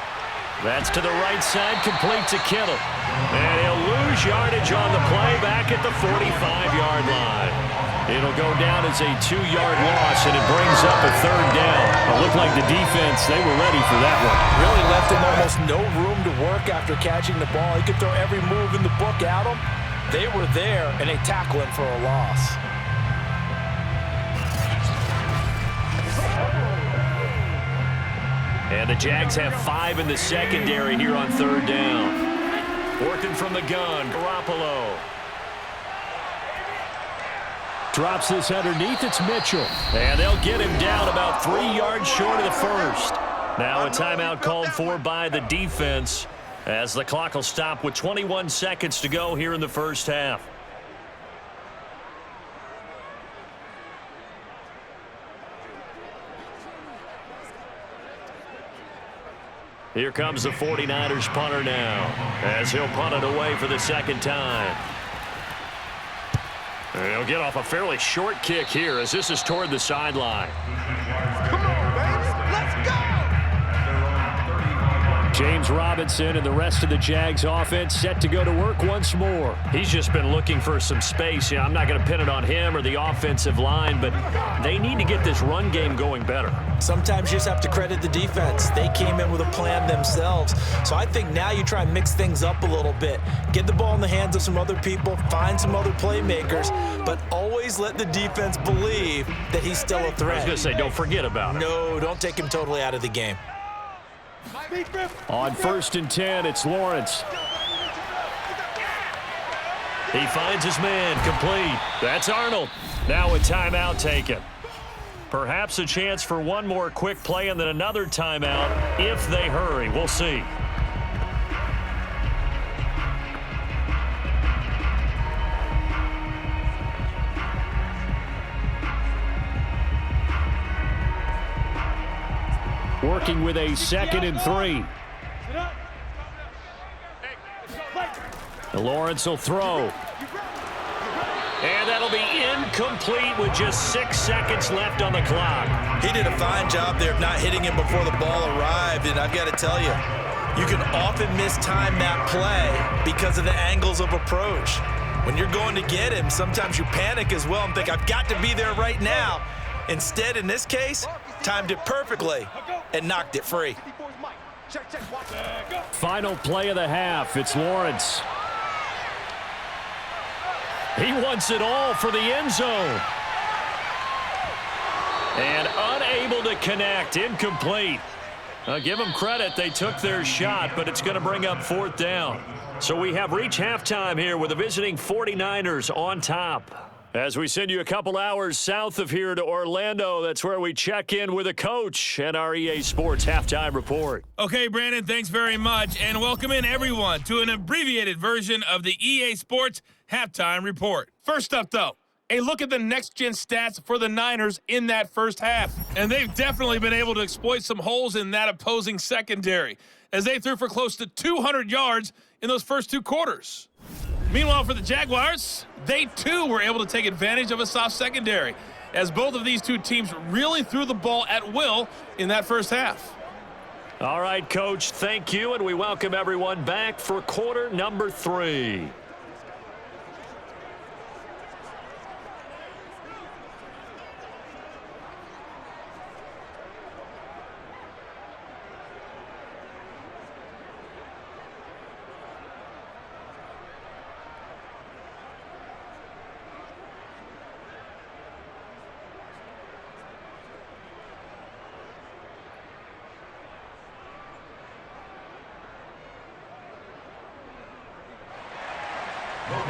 That's to the right side, complete to Kittle. And he'll lose yardage on the play back at the 45-yard line. It'll go down as a 2-yard loss, and it brings up a third down. It looked like the defense, they were ready for that one. Really left him almost no room to work after catching the ball. He could throw every move in the book at him. They were there, and they tackle him for a loss. And the Jags have 5 in the secondary here on third down. Working from the gun, Garoppolo. Drops this underneath, it's Mitchell. And they'll get him down about 3 yards short of the first. Now a timeout called for by the defense as the clock will stop with 21 seconds to go here in the first half. Here comes the 49ers punter now as he'll punt it away for the second time. And he'll get off a fairly short kick here as this is toward the sideline. Come on, baby. Let's go. James Robinson and the rest of the Jags offense set to go to work once more. He's just been looking for some space. Yeah, I'm not going to pin it on him or the offensive line, but they need to get this run game going better. Sometimes you just have to credit the defense. They came in with a plan themselves. So I think now you try and mix things up a little bit. Get the ball in the hands of some other people, find some other playmakers, but always let the defense believe that he's still a threat. I was going to say, don't forget about it. No, don't take him totally out of the game. On 1st and 10, it's Lawrence. He finds his man, complete. That's Arnold. Now a timeout taken. Perhaps a chance for one more quick play and then another timeout if they hurry. We'll see. Working with a 2nd and 3. Lawrence will throw. And that'll be incomplete with just 6 seconds left on the clock. He did a fine job there of not hitting him before the ball arrived, and I've got to tell you, you can often mistime that play because of the angles of approach. When you're going to get him, sometimes you panic as well and think, I've got to be there right now. Instead, in this case, timed it perfectly and knocked it free. Check, watch. Final play of the half. It's Lawrence. He wants it all for the end zone. And unable to connect. Incomplete. Give them credit. They took their shot, but it's going to bring up 4th down. So we have reached halftime here with the visiting 49ers on top. As we send you a couple hours south of here to Orlando, that's where we check in with a coach and our EA Sports Halftime Report. Okay, Brandon, thanks very much, and welcome in everyone to an abbreviated version of the EA Sports Halftime Report. First up, though, a look at the next-gen stats for the Niners in that first half. And they've definitely been able to exploit some holes in that opposing secondary, as they threw for close to 200 yards in those first 2 quarters. Meanwhile, for the Jaguars, they too were able to take advantage of a soft secondary, as both of these two teams really threw the ball at will in that first half. All right, Coach, thank you, and we welcome everyone back for quarter number 3.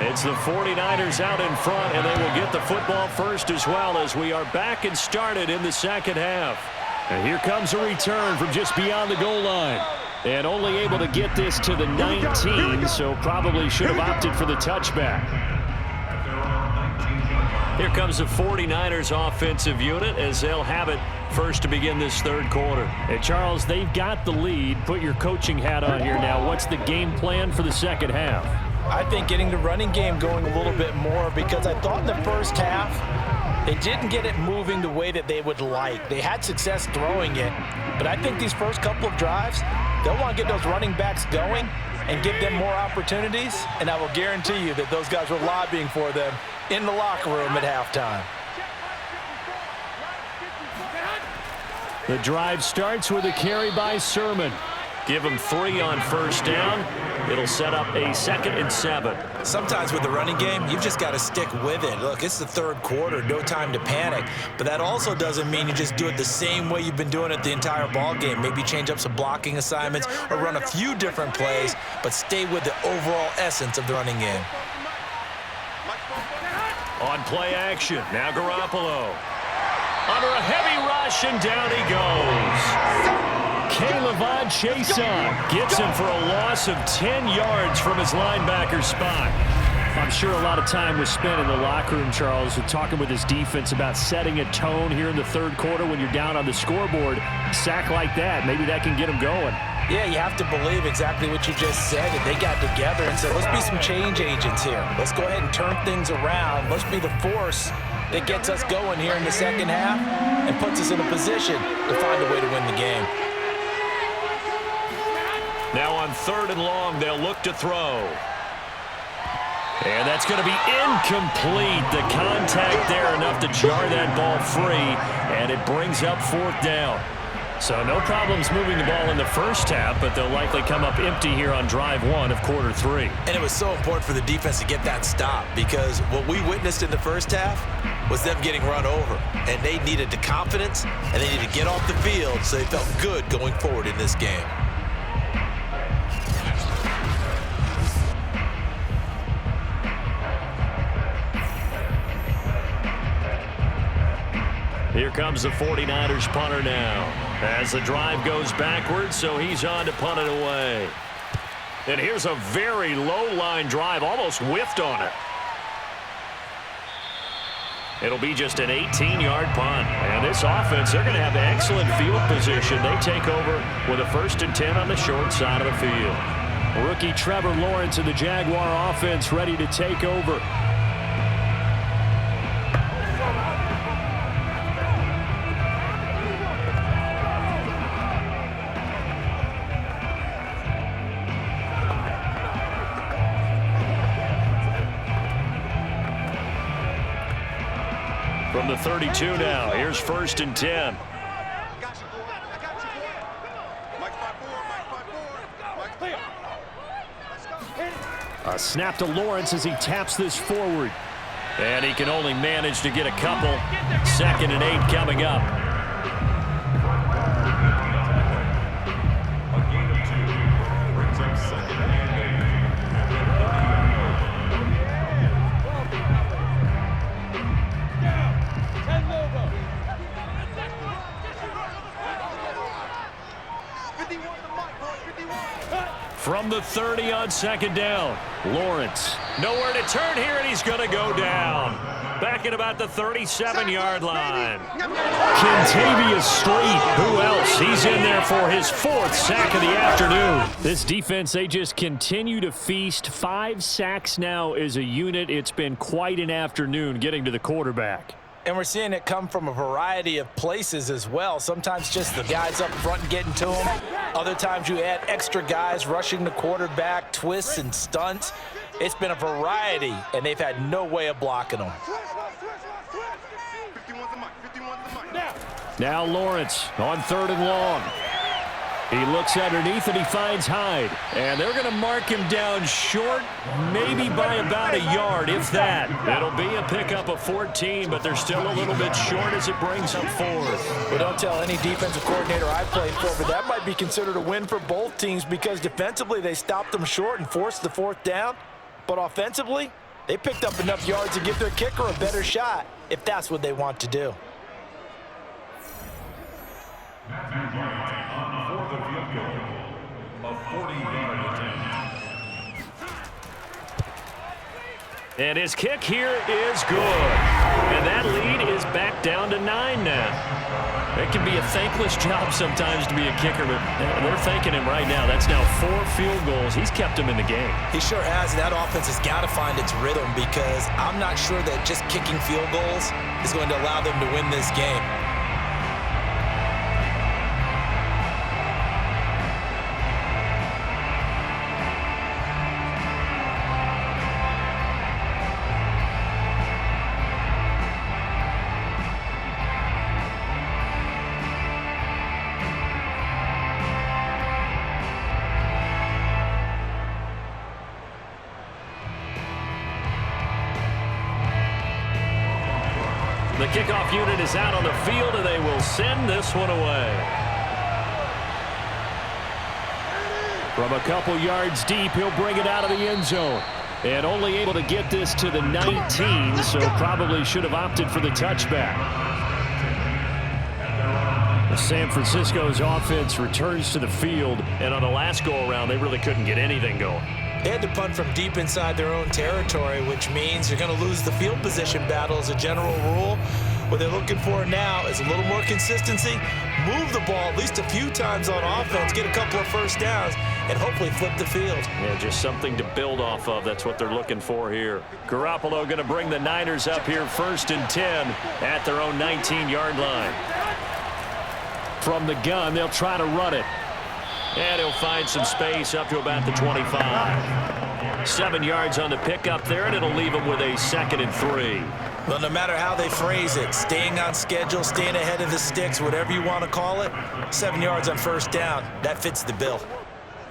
It's the 49ers out in front, and they will get the football first as well, as we are back and started in the second half. And here comes a return from just beyond the goal line. And only able to get this to the 19, so probably should have opted for the touchback. Here comes the 49ers offensive unit as they'll have it first to begin this third quarter. And Charles, they've got the lead. Put your coaching hat on here now. What's the game plan for the second half? I think getting the running game going a little bit more, because I thought in the first half they didn't get it moving the way that they would like. They had success throwing it, but I think these first couple of drives, they'll want to get those running backs going and give them more opportunities, and I will guarantee you that those guys were lobbying for them in the locker room at halftime. The drive starts with a carry by Sermon. Give him 3 on first down. It'll set up a 2nd and 7. Sometimes with the running game, you've just got to stick with it. Look, it's the third quarter, no time to panic. But that also doesn't mean you just do it the same way you've been doing it the entire ball game. Maybe change up some blocking assignments or run a few different plays, but stay with the overall essence of the running game. On play action, now Garoppolo. Under a heavy rush, and down he goes. K'Lavon Chaisson gets him for a loss of 10 yards from his linebacker spot. I'm sure a lot of time was spent in the locker room, Charles, with talking with his defense about setting a tone here in the third quarter when you're down on the scoreboard. A sack like that, maybe that can get him going. Yeah, you have to believe exactly what you just said. That they got together and said, let's be some change agents here. Let's go ahead and turn things around. Let's be the force that gets us going here in the second half and puts us in a position to find a way to win the game. Now on 3rd and long, they'll look to throw. And that's going to be incomplete. The contact there enough to jar that ball free, and it brings up 4th down. So no problems moving the ball in the first half, but they'll likely come up empty here on drive 1 of quarter 3. And it was so important for the defense to get that stop, because what we witnessed in the first half was them getting run over. And they needed the confidence, and they needed to get off the field so they felt good going forward in this game. Here comes the 49ers punter now, as the drive goes backwards, so he's on to punt it away. And here's a very low-line drive, almost whiffed on it. It'll be just an 18-yard punt. And this offense, they're going to have excellent field position. They take over with a 1st and 10 on the short side of the field. Rookie Trevor Lawrence and the Jaguar offense ready to take over. From the 32 now, here's 1st and 10. I got you, boy. Mike 5-4, Mike A snap to Lawrence as he taps this forward. And he can only manage to get a couple. 2nd and 8 coming up. A gain of 2 brings up 2nd and 8. From the 30 on 2nd down. Lawrence, nowhere to turn here, and he's going to go down. Back at about the 37-yard line. Kentavious Street, who else? He's in there for his 4th sack of the afternoon. This defense, they just continue to feast. 5 sacks now as a unit. It's been quite an afternoon getting to the quarterback. And we're seeing it come from a variety of places as well. Sometimes just the guys up front and getting to him. Other times you add extra guys rushing the quarterback, twists and stunts. It's been a variety, and they've had no way of blocking them. Now Lawrence on 3rd and long. He looks underneath and he finds Hyde. And they're going to mark him down short, maybe by about a yard, if that. It'll be a pickup of 14, but they're still a little bit short as it brings up 4th. Well, don't tell any defensive coordinator I played for, but that might be considered a win for both teams because defensively they stopped them short and forced the 4th down. But offensively, they picked up enough yards to give their kicker a better shot if that's what they want to do. For the field goal, a 40-yard attempt. And his kick here is good. And that lead is back down to 9 now. It can be a thankless job sometimes to be a kicker, but they're thanking him right now. That's now 4 field goals. He's kept him in the game. He sure has. That offense has got to find its rhythm because I'm not sure that just kicking field goals is going to allow them to win this game. The kickoff unit is out on the field, and they will send this one away. From a couple yards deep, he'll bring it out of the end zone. And only able to get this to the 19, so probably should have opted for the touchback. San Francisco's offense returns to the field, and on the last go-around, they really couldn't get anything going. They had to punt from deep inside their own territory, which means you're going to lose the field position battle as a general rule. What they're looking for now is a little more consistency, move the ball at least a few times on offense, get a couple of first downs, and hopefully flip the field. Yeah, just something to build off of. That's what they're looking for here. Garoppolo going to bring the Niners up here 1st and 10 at their own 19-yard line. From the gun, they'll try to run it. And he'll find some space up to about the 25. 7 yards on the pickup there, and it'll leave him with a 2nd and 3. Well, no matter how they phrase it, staying on schedule, staying ahead of the sticks, whatever you want to call it, 7 yards on 1st down, that fits the bill.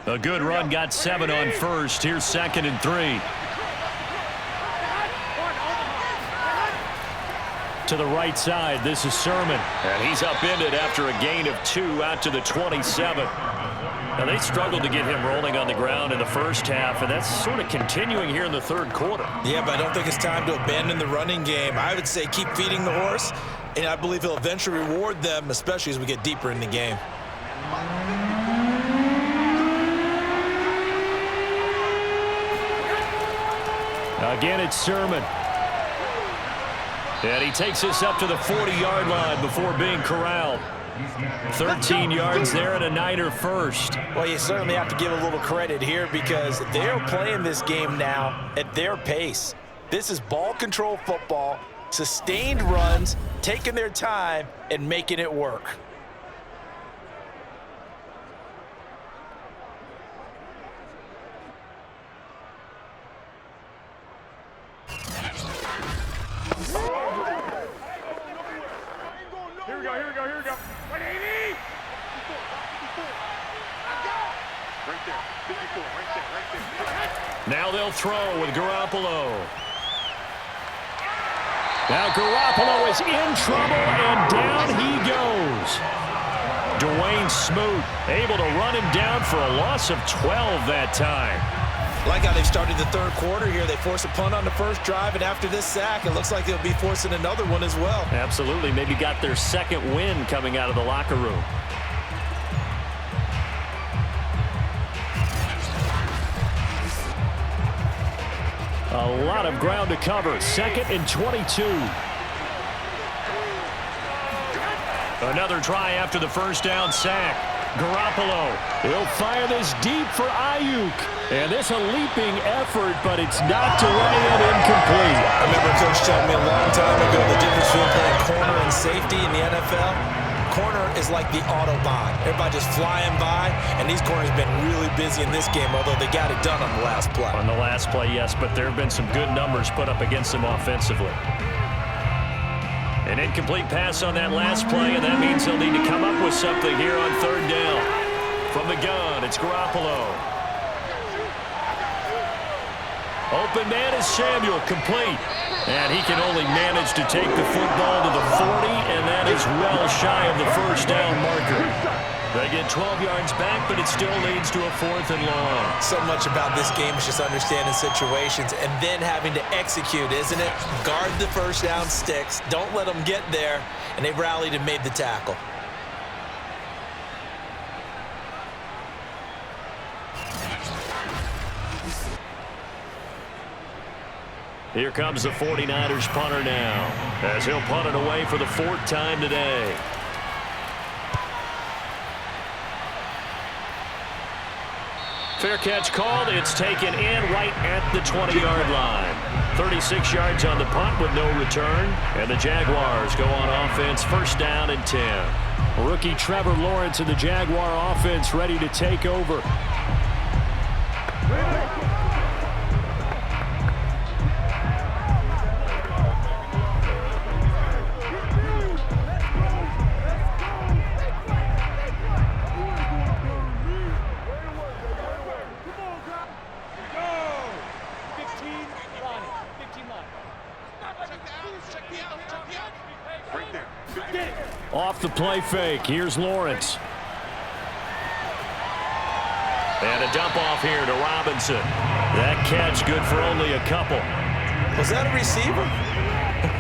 A good run, got 7 on 1st. Here's 2nd and 3. To the right side, this is Sermon. And he's upended after a gain of 2 out to the 27. Now, they struggled to get him rolling on the ground in the first half, and that's sort of continuing here in the 3rd quarter. Yeah, but I don't think it's time to abandon the running game. I would say keep feeding the horse, and I believe he'll eventually reward them, especially as we get deeper in the game. Again, it's Sermon. And he takes us up to the 40-yard line before being corralled. 13 yards there and a Niner first. Well, you certainly have to give a little credit here because they're playing this game now at their pace. This is ball control football, sustained runs, taking their time, and making it work. Here we go. Now they'll throw with Garoppolo. Now Garoppolo is in trouble, and down he goes. Dwayne Smoot able to run him down for a loss of 12 that time. Like how they've started the third quarter here. They force a punt on the first drive, and after this sack, it looks like they'll be forcing another one as well. Absolutely. Maybe got their second win coming out of the locker room. A lot of ground to cover. 2nd and 22. Another try after the first down sack. Garoppolo. He'll fire this deep for Ayuk. And it's a leaping effort, but it's knocked away and incomplete. I remember Coach telling me a long time ago the difference between playing corner and safety in the NFL. Corner is like the Autobahn. Everybody just flying by, and these corners have been really busy in this game, although they got it done on the last play. On the last play, yes, but there have been some good numbers put up against them offensively. An incomplete pass on that last play, and that means they'll need to come up with something here on third down. From the gun, it's Garoppolo. Open man is Samuel, complete. And he can only manage to take the football to the 40, and that is well shy of the first down marker. They get 12 yards back, but it still leads to a 4th and long. So much about this game is just understanding situations and then having to execute, isn't it? Guard the first down sticks. Don't let them get there. And they rallied and made the tackle. Here comes the 49ers punter now, as he'll punt it away for the 4th time today. Fair catch called. It's taken in right at the 20-yard line. 36 yards on the punt with no return. And the Jaguars go on offense, 1st down and 10. Rookie Trevor Lawrence and the Jaguar offense ready to take over. Off the play fake. Here's Lawrence. And a dump off here to Robinson. That catch good for only a couple. Was that a receiver?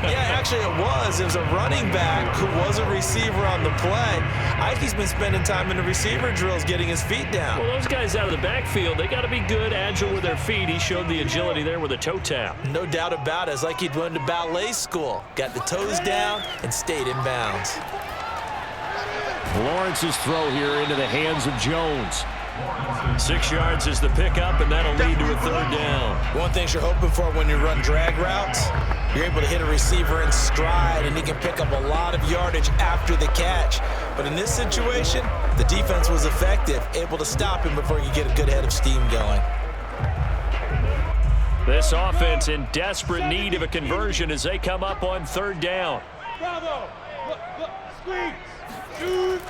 Yeah, actually it was. It was a running back who was a receiver on the play. Ike's been spending time in the receiver drills getting his feet down. Well, those guys out of the backfield, they got to be good, agile with their feet. He showed the agility there with a toe tap. No doubt about it. It's like he'd went to ballet school. Got the toes down and stayed in bounds. Lawrence's throw here into the hands of Jones. 6 yards is the pickup, and that'll lead to a 3rd down. One thing you're hoping for when you run drag routes, you're able to hit a receiver in stride, and he can pick up a lot of yardage after the catch. But in this situation, the defense was effective, able to stop him before you get a good head of steam going. This offense in desperate need of a conversion as they come up on 3rd down. Bravo! Look, squeeze! Shoot!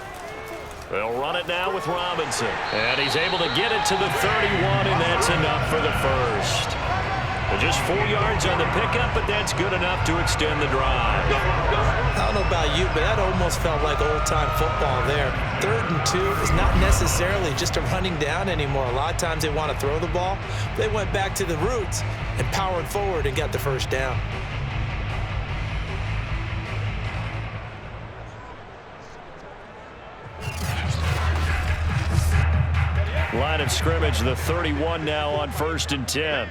They'll run it now with Robinson. And he's able to get it to the 31, and that's enough for the first. Just 4 yards on the pickup, but that's good enough to extend the drive. I don't know about you, but that almost felt like old-time football there. 3rd and 2 is not necessarily just a running down anymore. A lot of times they want to throw the ball. They went back to the roots and powered forward and got the first down. Line of scrimmage, the 31 now on 1st and 10.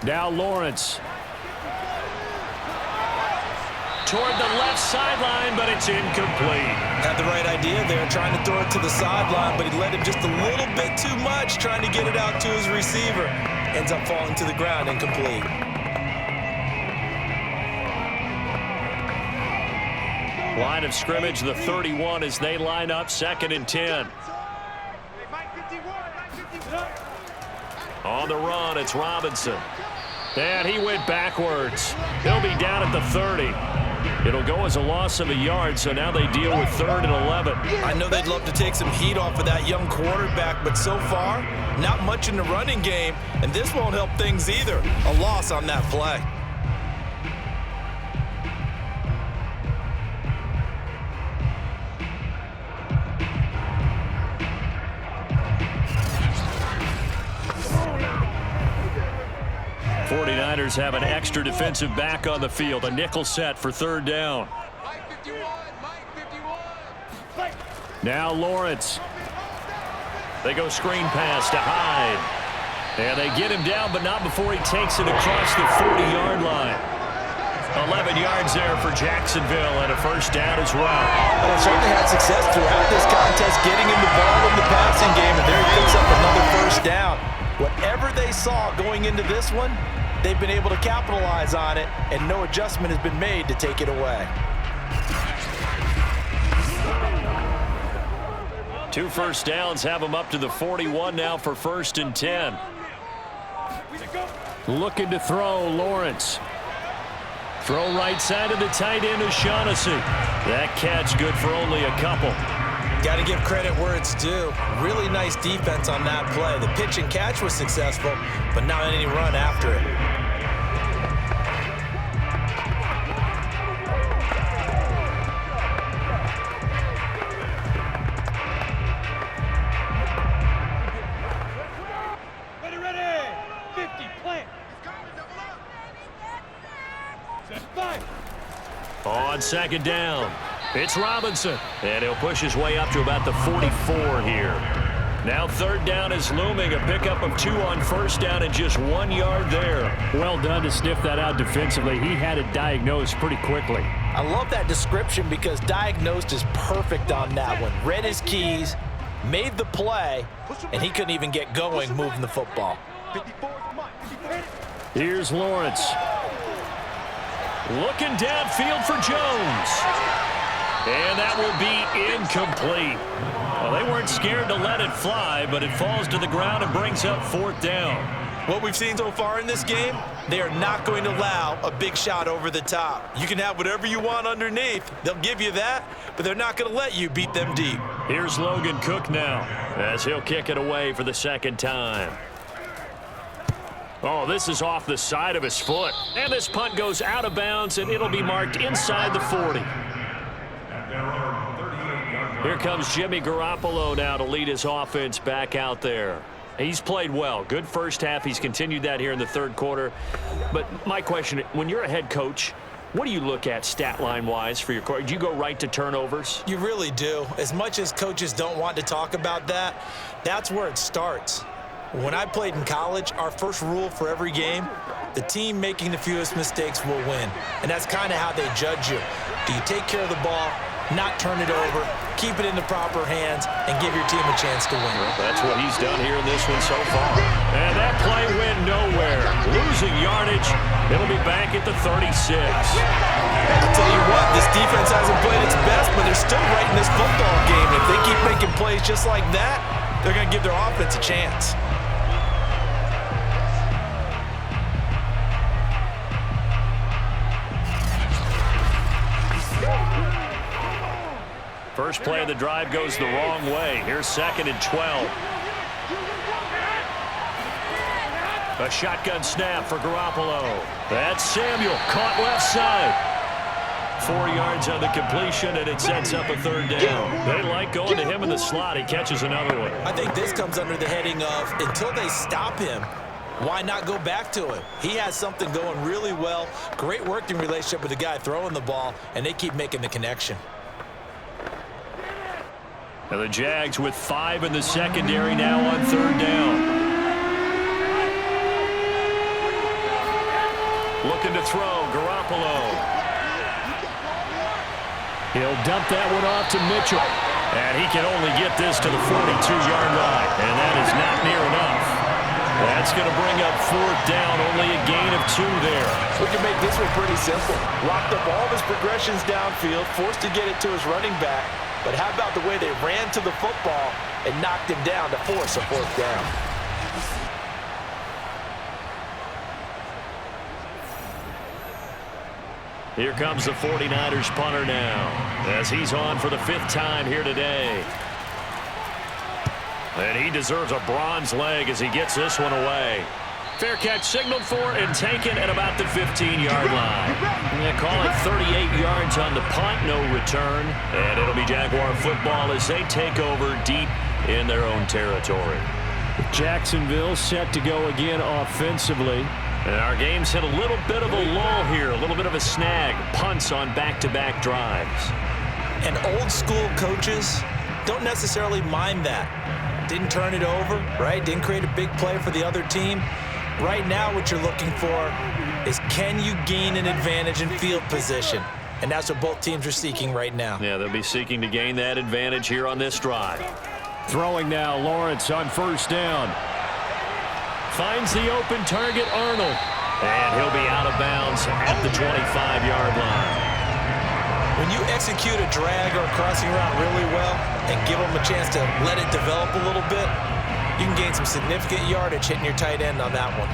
Now Lawrence. Toward the left sideline, but it's incomplete. Had the right idea there, trying to throw it to the sideline, but he let him just a little bit too much, trying to get it out to his receiver. Ends up falling to the ground, incomplete. Line of scrimmage, the 31 as they line up, 2nd and 10. On the run, it's Robinson. And he went backwards. He'll be down at the 30. It'll go as a loss of a yard, so now they deal with 3rd and 11. I know they'd love to take some heat off of that young quarterback, but so far, not much in the running game, and this won't help things either. A loss on that play. '49ers have an extra defensive back on the field. A nickel set for 3rd down. Mike 51, Mike 51. Now Lawrence. They go screen pass to Hyde. And they get him down, but not before he takes it across the 40-yard line. 11 yards there for Jacksonville and a 1st down as well. Well, certainly had success throughout this contest, getting him the ball in the passing game, and there he picks up another 1st down. Whatever they saw going into this one, they've been able to capitalize on it, and no adjustment has been made to take it away. 2 first downs have them up to the 41 now for 1st and 10. Looking to throw, Lawrence. Throw right side of the tight end, O'Shaughnessy. That catch good for only a couple. Got to give credit where it's due. Really nice defense on that play. The pitch and catch was successful, but not any run after it. Ready, 50, plant. Set, 5. On 2nd down, it's Robinson, and he'll push his way up to about the 44 here. Now 3rd down is looming, a pickup of 2 on 1st down and just 1 yard there. Well done to sniff that out defensively. He had it diagnosed pretty quickly. I love that description because diagnosed is perfect on that one. Read his keys, made the play, and he couldn't even get going moving the football. Here's Lawrence. Looking downfield for Jones. And that will be incomplete. Well, they weren't scared to let it fly, but it falls to the ground and brings up 4th down. What we've seen so far in this game, they are not going to allow a big shot over the top. You can have whatever you want underneath. They'll give you that, but they're not going to let you beat them deep. Here's Logan Cook now as he'll kick it away for the 2nd time. Oh, this is off the side of his foot. And this punt goes out of bounds, and it'll be marked inside the 40. Here comes Jimmy Garoppolo now to lead his offense back out there. He's played well. Good first half. He's continued that here in the 3rd quarter. But my question, when you're a head coach, what do you look at stat line-wise for your coach? Do you go right to turnovers? You really do. As much as coaches don't want to talk about that, that's where it starts. When I played in college, our first rule for every game, the team making the fewest mistakes will win. And that's kind of how they judge you. Do you take care of the ball, not turn it over, keep it in the proper hands, and give your team a chance to win? Well, that's what he's done here in this one so far. And that play went nowhere. Losing yardage. It'll be back at the 36. I'll tell you what, this defense hasn't played its best, but they're still right in this football game. If they keep making plays just like that, they're going to give their offense a chance. First play of the drive goes the wrong way. Here's 2nd and 12. A shotgun snap for Garoppolo. That's Samuel, caught left side. 4 yards on the completion, and it sets up a 3rd down. They like going to him in the slot. He catches another one. I think this comes under the heading of, until they stop him, why not go back to him? He has something going really well. Great working relationship with the guy throwing the ball, and they keep making the connection. And the Jags with 5 in the secondary now on 3rd down. Looking to throw, Garoppolo. He'll dump that one off to Mitchell. And he can only get this to the 42-yard line. And that is not near enough. That's going to bring up 4th down, only a gain of 2 there. We can make this one pretty simple. Locked up all of his progressions downfield, forced to get it to his running back. But how about the way they ran to the football and knocked him down to force a 4th down? Here comes the 49ers punter now as he's on for the 5th time here today. And he deserves a bronze leg as he gets this one away. Fair catch signaled for and taken at about the 15-yard line. They call it 38 yards on the punt, no return. And it'll be Jaguar football as they take over deep in their own territory. Jacksonville set to go again offensively. And our game's hit a little bit of a lull here, a little bit of a snag. Punts on back-to-back drives. And old-school coaches don't necessarily mind that. Didn't turn it over, right? Didn't create a big play for the other team. Right now what you're looking for is can you gain an advantage in field position? And that's what both teams are seeking right now. Yeah, they'll be seeking to gain that advantage here on this drive. Throwing now, Lawrence on 1st down. Finds the open target, Arnold. And he'll be out of bounds at the 25-yard line. When you execute a drag or a crossing route really well and give them a chance to let it develop a little bit, you can gain some significant yardage hitting your tight end on that one.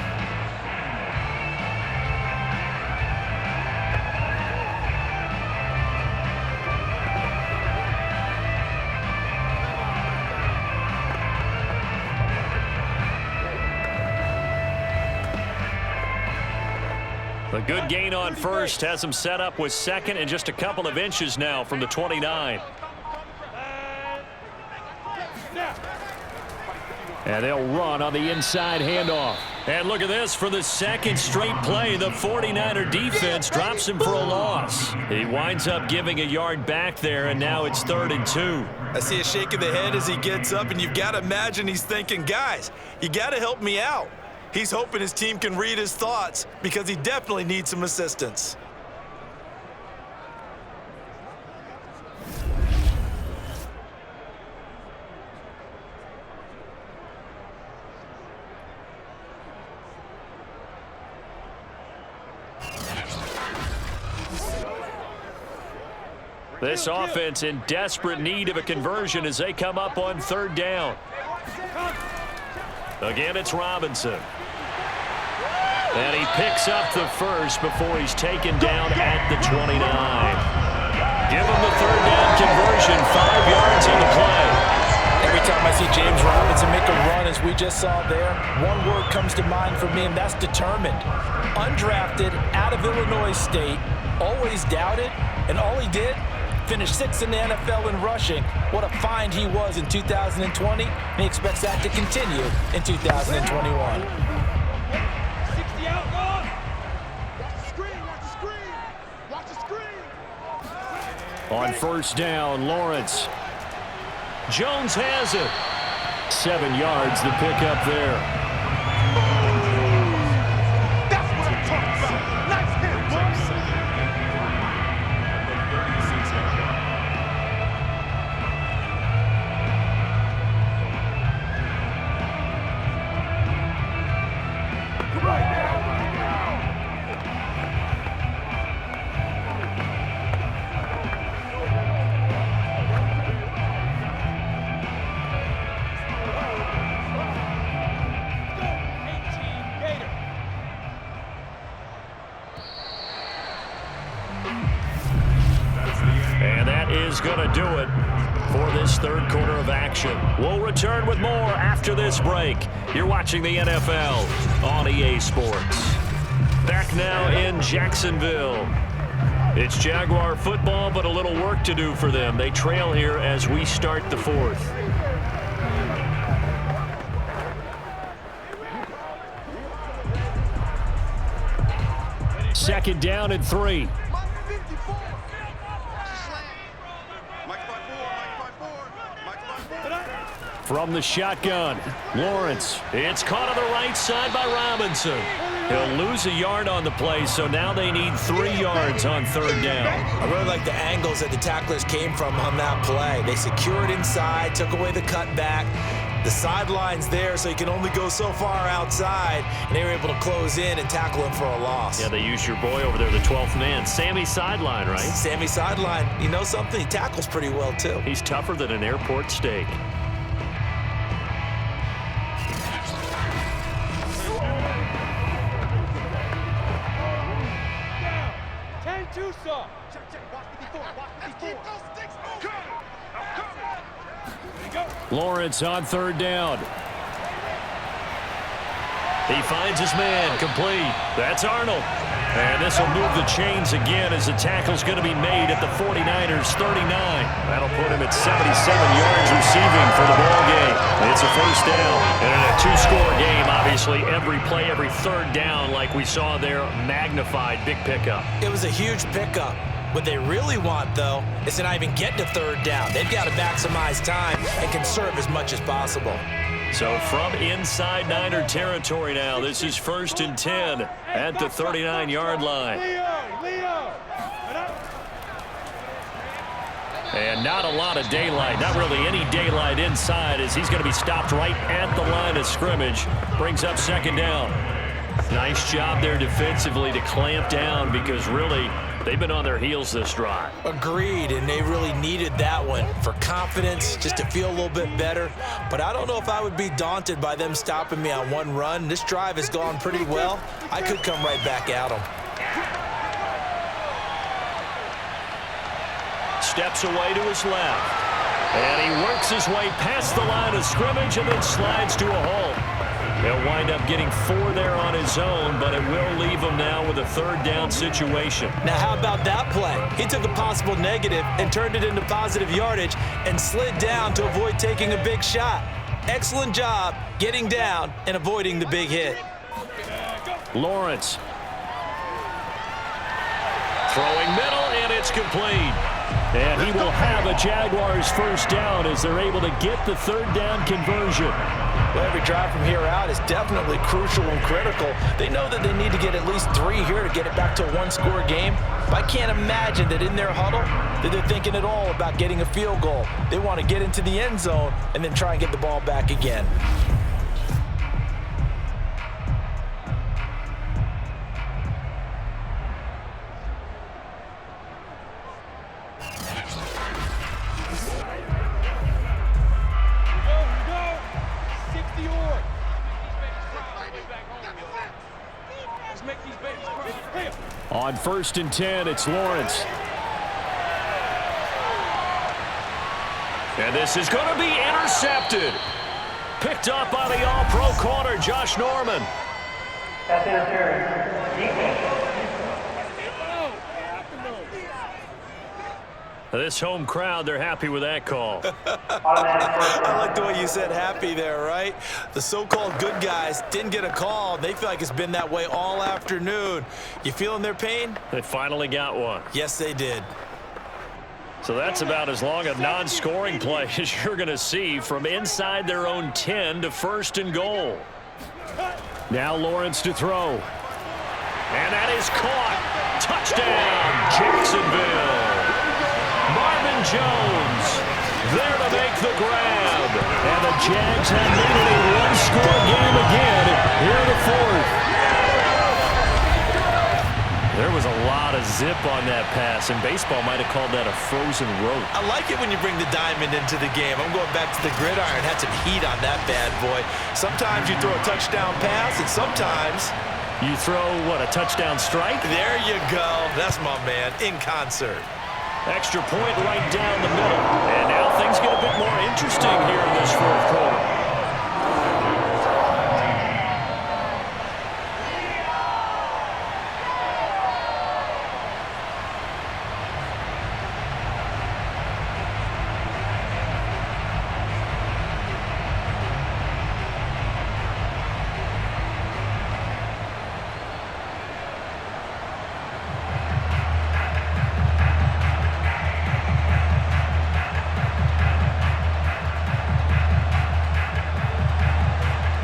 A good gain on 1st has him set up with 2nd and just a couple of inches now from the 29. And they'll run on the inside handoff. And look at this. For the 2nd straight play, the 49er defense drops him for a loss. He winds up giving a yard back there, and now it's 3rd and 2. I see a shake of the head as he gets up, and you've got to imagine he's thinking, guys, you got to help me out. He's hoping his team can read his thoughts because he definitely needs some assistance. This offense in desperate need of a conversion as they come up on 3rd down. Again, it's Robinson. And he picks up the 1st before he's taken down at the 29. Give him the 3rd down conversion, 5 yards on the play. Every time I see James Robinson make a run, as we just saw there, one word comes to mind for me, and that's determined. Undrafted, out of Illinois State, always doubted, and all he did, finished 6th in the NFL in rushing. What a find he was in 2020, and he expects that to continue in 2021. 60 out, long. Watch the screen, watch the screen. Watch the screen. On 1st down, Lawrence. Jones has it. 7 yards the pickup there. That's what I'm talking about. Nice hit, boy. Is going to do it for this 3rd quarter of action. We'll return with more after this break. You're watching the NFL on EA Sports. Back now in Jacksonville. It's Jaguar football, but a little work to do for them. They trail here as we start the 4th. Second down and 3. From the shotgun, Lawrence. It's caught on the right side by Robinson. He'll lose a yard on the play, so now they need 3 yards on 3rd down. I really like the angles that the tacklers came from on that play. They secured inside, took away the cutback. The sideline's there, so he can only go so far outside, and they were able to close in and tackle him for a loss. Yeah, they used your boy over there, the 12th man, Sammy Sideline, right? Sammy Sideline. You know something? He tackles pretty well, too. He's tougher than an airport steak. Take in too soft. Lawrence on third down. He finds his man, complete. That's Arnold. And this will move the chains again as the tackle's going to be made at the 49ers' 39. That'll put him at 77 yards receiving for the ball game. It's a first down. And in a two-score game, obviously, every play, every third down, like we saw there, magnified, big pickup. It was a huge pickup. What they really want, though, is to not even get to third down. They've got to maximize time and conserve as much as possible. So from inside Niner territory now, this is 1st and 10 at the 39-yard line. And not a lot of daylight, not really any daylight inside as he's going to be stopped right at the line of scrimmage. Brings up second down. Nice job there defensively to clamp down because really they've been on their heels this drive. Agreed, and they really needed that one for confidence, just to feel a little bit better. But I don't know if I would be daunted by them stopping me on one run. This drive has gone pretty well. I could come right back at them. Steps away to his left. And he works his way past the line of scrimmage and then slides to a halt. He'll wind up getting 4 there on his own, but it will leave him now with a third down situation. Now, how about that play? He took a possible negative and turned it into positive yardage and slid down to avoid taking a big shot. Excellent job getting down and avoiding the big hit. Lawrence. Throwing middle, and it's complete. And he will have a Jaguars first down as they're able to get the third down conversion. Well, every drive from here out is definitely crucial and critical. They know that they need to get at least 3 here to get it back to a one-score game. But I can't imagine that in their huddle that they're thinking at all about getting a field goal. They want to get into the end zone and then try and get the ball back again. On 1st and 10, it's Lawrence. And this is going to be intercepted. Picked up by the all-pro corner, Josh Norman. That's interference. This home crowd, they're happy with that call. I like the way you said happy there, right? The so-called good guys didn't get a call. They feel like it's been that way all afternoon. You feeling their pain? They finally got one. Yes, they did. So that's about as long a non-scoring play as you're going to see from inside their own 10 to 1st and goal. Now Lawrence to throw. And that is caught. Touchdown, Jacksonville. Marvin Jones there to make the grab. And the Jags have made it a one-score game again here in the 4th. There was a lot of zip on that pass, and baseball might have called that a frozen rope. I like it when you bring the diamond into the game. I'm going back to the gridiron. Had some heat on that bad boy. Sometimes you throw a touchdown pass, and sometimes you throw, what, a touchdown strike? There you go. That's my man, in concert. Extra point right down the middle. And now things get a bit more interesting here in this 4th quarter.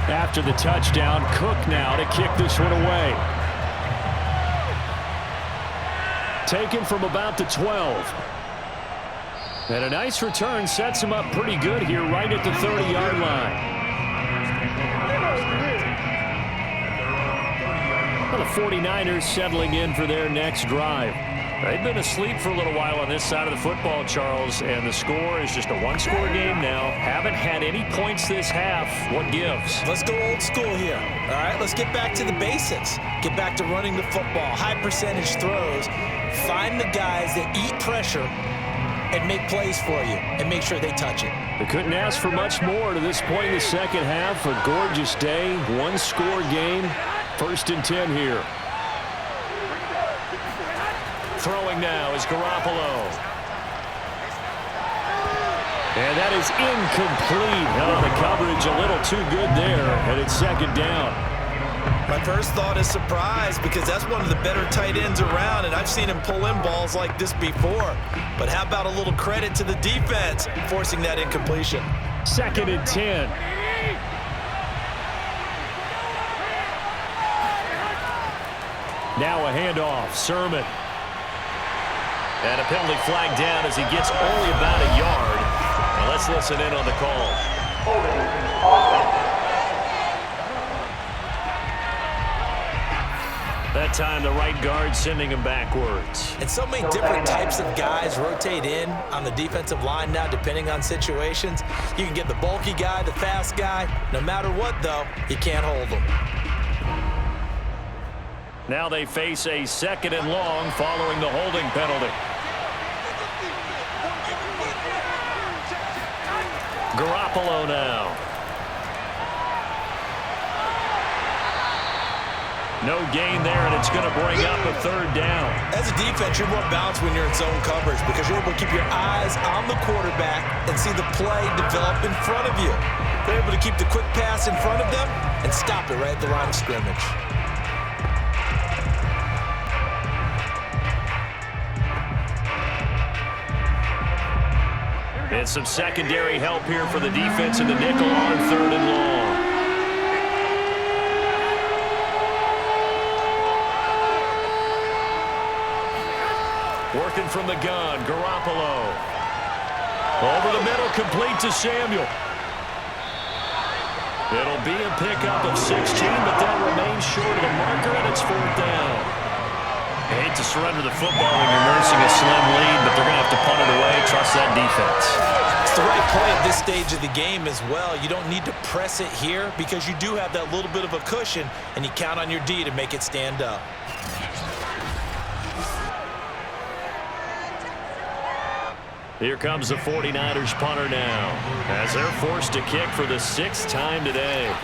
After the touchdown, Cook now to kick this one away. Taken from about the 12. And a nice return sets him up pretty good here right at the 30-yard line. Well, the 49ers settling in for their next drive. They've been asleep for a little while on this side of the football, Charles, and the score is just a one-score game now. Haven't had any points this half. What gives? Let's go old school here. All right, let's get back to the basics. Get back to running the football, high percentage throws, 5 Find the guys that eat pressure and make plays for you and make sure they touch it. They couldn't ask for much more to this point in the second half. A gorgeous day, one-score game. 1st and 10 here. Throwing now is Garoppolo. And that is incomplete. Oh, the coverage a little too good there, and it's 2nd down. My first thought is surprise because that's one of the better tight ends around, and I've seen him pull in balls like this before. But how about a little credit to the defense forcing that incompletion? 2nd and 10. Now a handoff, Sermon. And a penalty flag down as he gets only about a yard. Now let's listen in on the call. That time the right guard sending him backwards. And so many different types of guys rotate in on the defensive line now depending on situations. You can get the bulky guy, the fast guy. No matter what, though, you can't hold them. Now they face a 2nd and long following the holding penalty. Garoppolo now. No gain there, and it's going to bring up a 3rd down. As a defense, you're more balanced when you're in zone coverage because you're able to keep your eyes on the quarterback and see the play develop in front of you. They're able to keep the quick pass in front of them and stop it right at the line of scrimmage. And some secondary help here for the defense in the nickel on 3rd and long. Working from the gun, Garoppolo. Over the middle, complete to Samuel. It'll be a pickup of 16, but they'll remain short of the marker, and it's 4th down. I hate to surrender the football when you're nursing a slim lead, but they're going to have to punt it away. Trust that defense. It's the right play at this stage of the game as well. You don't need to press it here because you do have that little bit of a cushion, and you count on your D to make it stand up. Here comes the 49ers punter now as they're forced to kick for the 6th time today.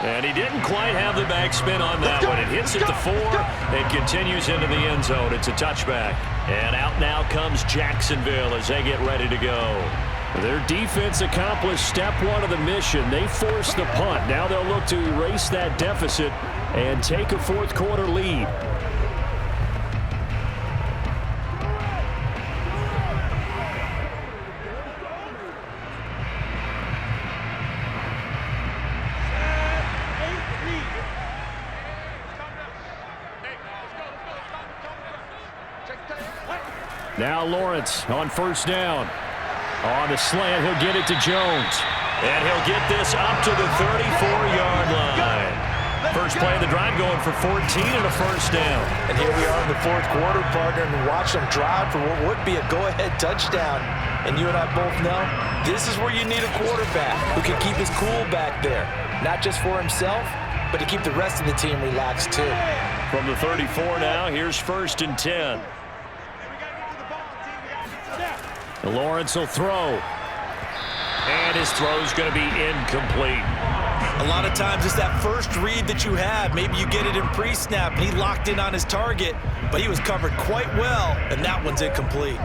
And he didn't quite have the backspin on that one. It hits at the 4 and continues into the end zone. It's a touchback. And out now comes Jacksonville as they get ready to go. Their defense accomplished step 1 of the mission. They forced the punt. Now they'll look to erase that deficit and take a 4th quarter lead. Now Lawrence on 1st down. On the slant, he'll get it to Jones. And he'll get this up to the 34-yard line. First play of the drive going for 14 and a 1st down. And here we are in the 4th quarter, partner, and watch them drive for what would be a go-ahead touchdown. And you and I both know this is where you need a quarterback who can keep his cool back there. Not just for himself, but to keep the rest of the team relaxed too. From the 34 now, here's 1st and 10. Lawrence will throw. And his throw's going to be incomplete. A lot of times it's that first read that you have. Maybe you get it in pre-snap, and he locked in on his target, but he was covered quite well, and that one's incomplete.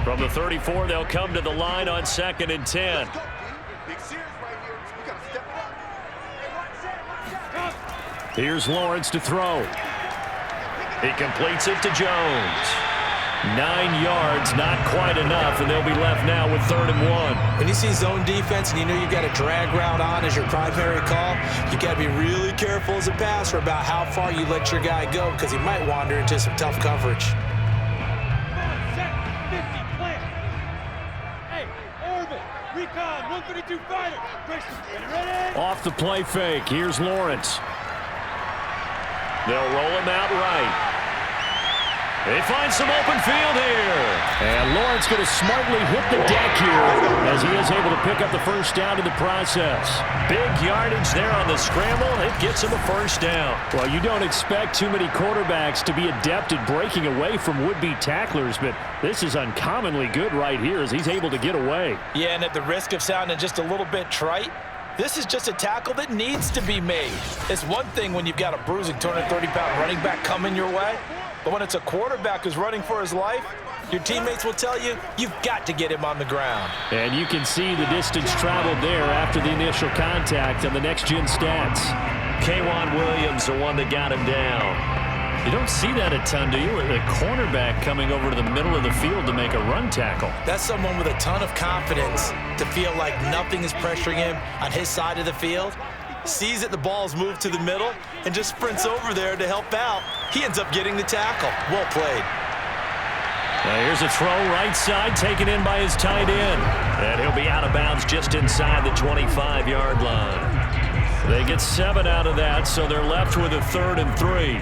From the 34, they'll come to the line on 2nd and 10. Here's Lawrence to throw. He completes it to Jones. 9 yards, not quite enough, and they'll be left now with 3rd and 1. When you see zone defense and you know you've got a drag route on as your primary call, you got to be really careful as a passer about how far you let your guy go because he might wander into some tough coverage. Hey, Urban, recon, 132 fighter. Ready? Off the play fake. Here's Lawrence. They'll roll him out right. They find some open field here. And Lawrence going to smartly hit the deck here as he is able to pick up the first down in the process. Big yardage there on the scramble. It gets him a first down. Well, you don't expect too many quarterbacks to be adept at breaking away from would-be tacklers, but this is uncommonly good right here as he's able to get away. Yeah, and at the risk of sounding just a little bit trite, this is just a tackle that needs to be made. It's one thing when you've got a bruising 230-pound running back coming your way, but when it's a quarterback who's running for his life, your teammates will tell you, you've got to get him on the ground. And you can see the distance traveled there after the initial contact on the next-gen stats. K'Wan Williams, the one that got him down. You don't see that a ton, do you? With a cornerback coming over to the middle of the field to make a run tackle. That's someone with a ton of confidence to feel like nothing is pressuring him on his side of the field. Sees that the ball's moved to the middle and just sprints over there to help out. He ends up getting the tackle. Well played. Now here's a throw right side taken in by his tight end. And he'll be out of bounds just inside the 25-yard line. They get 7 out of that, so they're left with a 3rd and 3.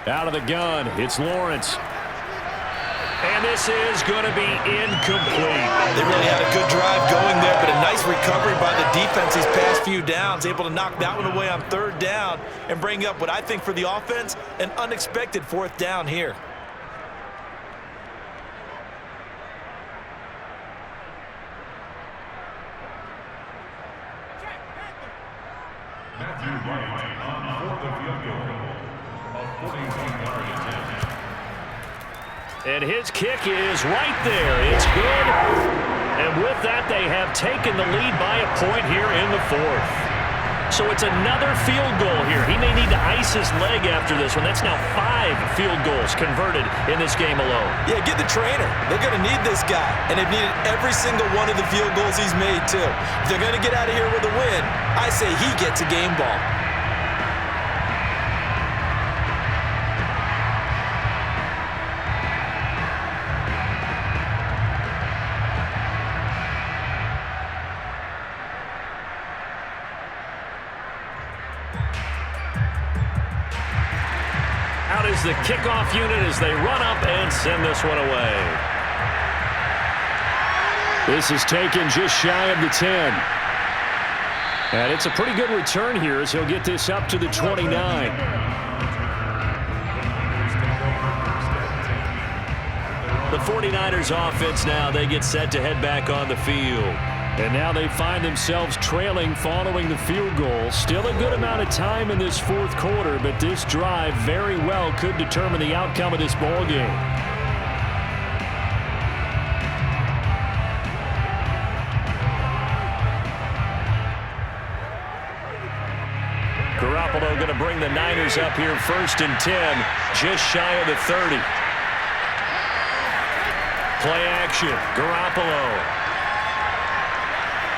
Out of the gun, it's Lawrence. And this is going to be incomplete. They really had a good drive going there, but a nice recovery by the defense these past few downs, able to knock that one away on 3rd down and bring up what I think for the offense, an unexpected 4th down here. Matthew Wright on 4th and field goal. And his kick is right there. It's good. And with that, they have taken the lead by a point here in the 4th. So it's another field goal here. He may need to ice his leg after this one. That's now 5 field goals converted in this game alone. Yeah, get the trainer. They're going to need this guy. And they've needed every single one of the field goals he's made, too. If they're going to get out of here with a win, I say he gets a game ball. Out is the kickoff unit as they run up and send this one away. This is taken just shy of the 10. And it's a pretty good return here as he'll get this up to the 29. The 49ers offense now, they get set to head back on the field. And now they find themselves trailing following the field goal. Still a good amount of time in this 4th quarter, but this drive very well could determine the outcome of this ball game. Garoppolo going to bring the Niners up here 1st and 10, just shy of the 30. Play action, Garoppolo.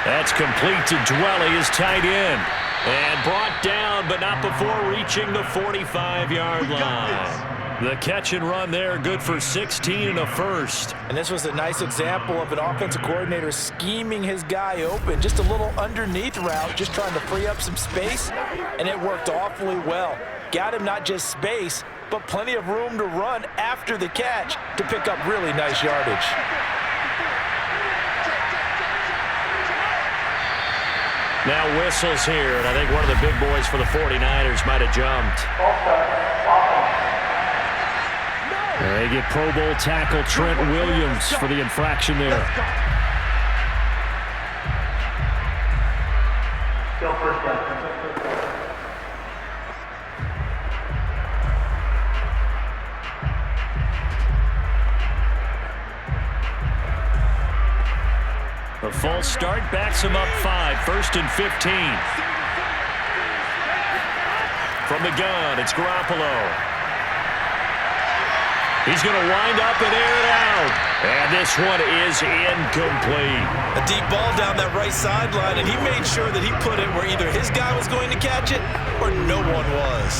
That's complete to Dwelly, his tight end. And brought down, but not before reaching the 45-yard line. The catch and run there, good for 16 and a first. And this was a nice example of an offensive coordinator scheming his guy open. Just a little underneath route, just trying to free up some space, and it worked awfully well. Got him not just space, but plenty of room to run after the catch to pick up really nice yardage. Now whistles here, and I think one of the big boys for the 49ers might have jumped. They get Pro Bowl tackle Trent Williams for the infraction there. Still first down. The false start backs him up 5, 1st and 15. From the gun, it's Garoppolo. He's going to wind up and air it out. And this one is incomplete. A deep ball down that right sideline, and he made sure that he put it where either his guy was going to catch it or no one was.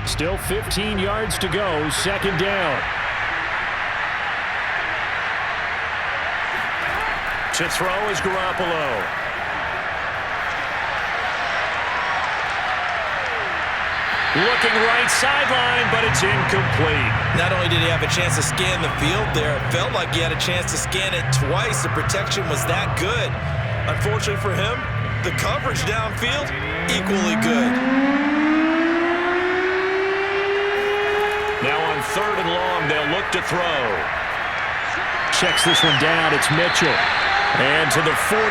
Still 15 yards to go, second down. To throw is Garoppolo. Looking right sideline, but it's incomplete. Not only did he have a chance to scan the field there, it felt like he had a chance to scan it twice. The protection was that good. Unfortunately for him, the coverage downfield, equally good. Now on 3rd and long, they'll look to throw. Checks this one down. It's Mitchell. And to the 46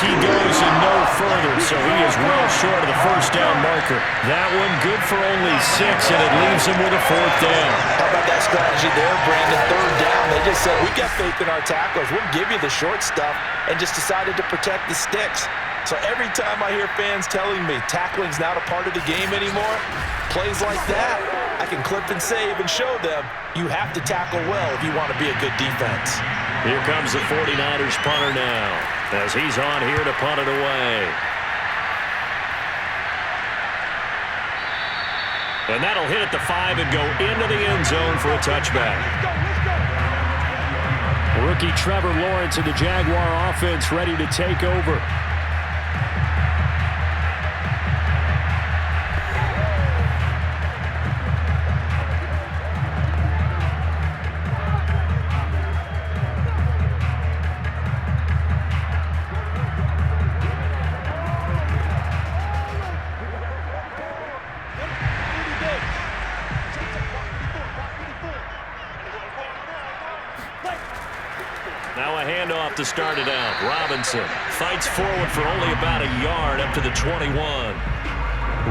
he goes and no further, so he is well short of the first down marker. That one good for only 6, and it leaves him with a 4th down. How about that strategy there, Brandon? 3rd down, they just said, we got faith in our tacklers. We'll give you the short stuff, and just decided to protect the sticks. So every time I hear fans telling me tackling's not a part of the game anymore, plays like that, I can clip and save and show them you have to tackle well if you want to be a good defense. Here comes the 49ers punter now, as he's on here to punt it away. And that'll hit at the 5 and go into the end zone for a touchback. Rookie Trevor Lawrence and the Jaguar offense ready to take over. Now a handoff to start it out. Robinson fights forward for only about a yard up to the 21.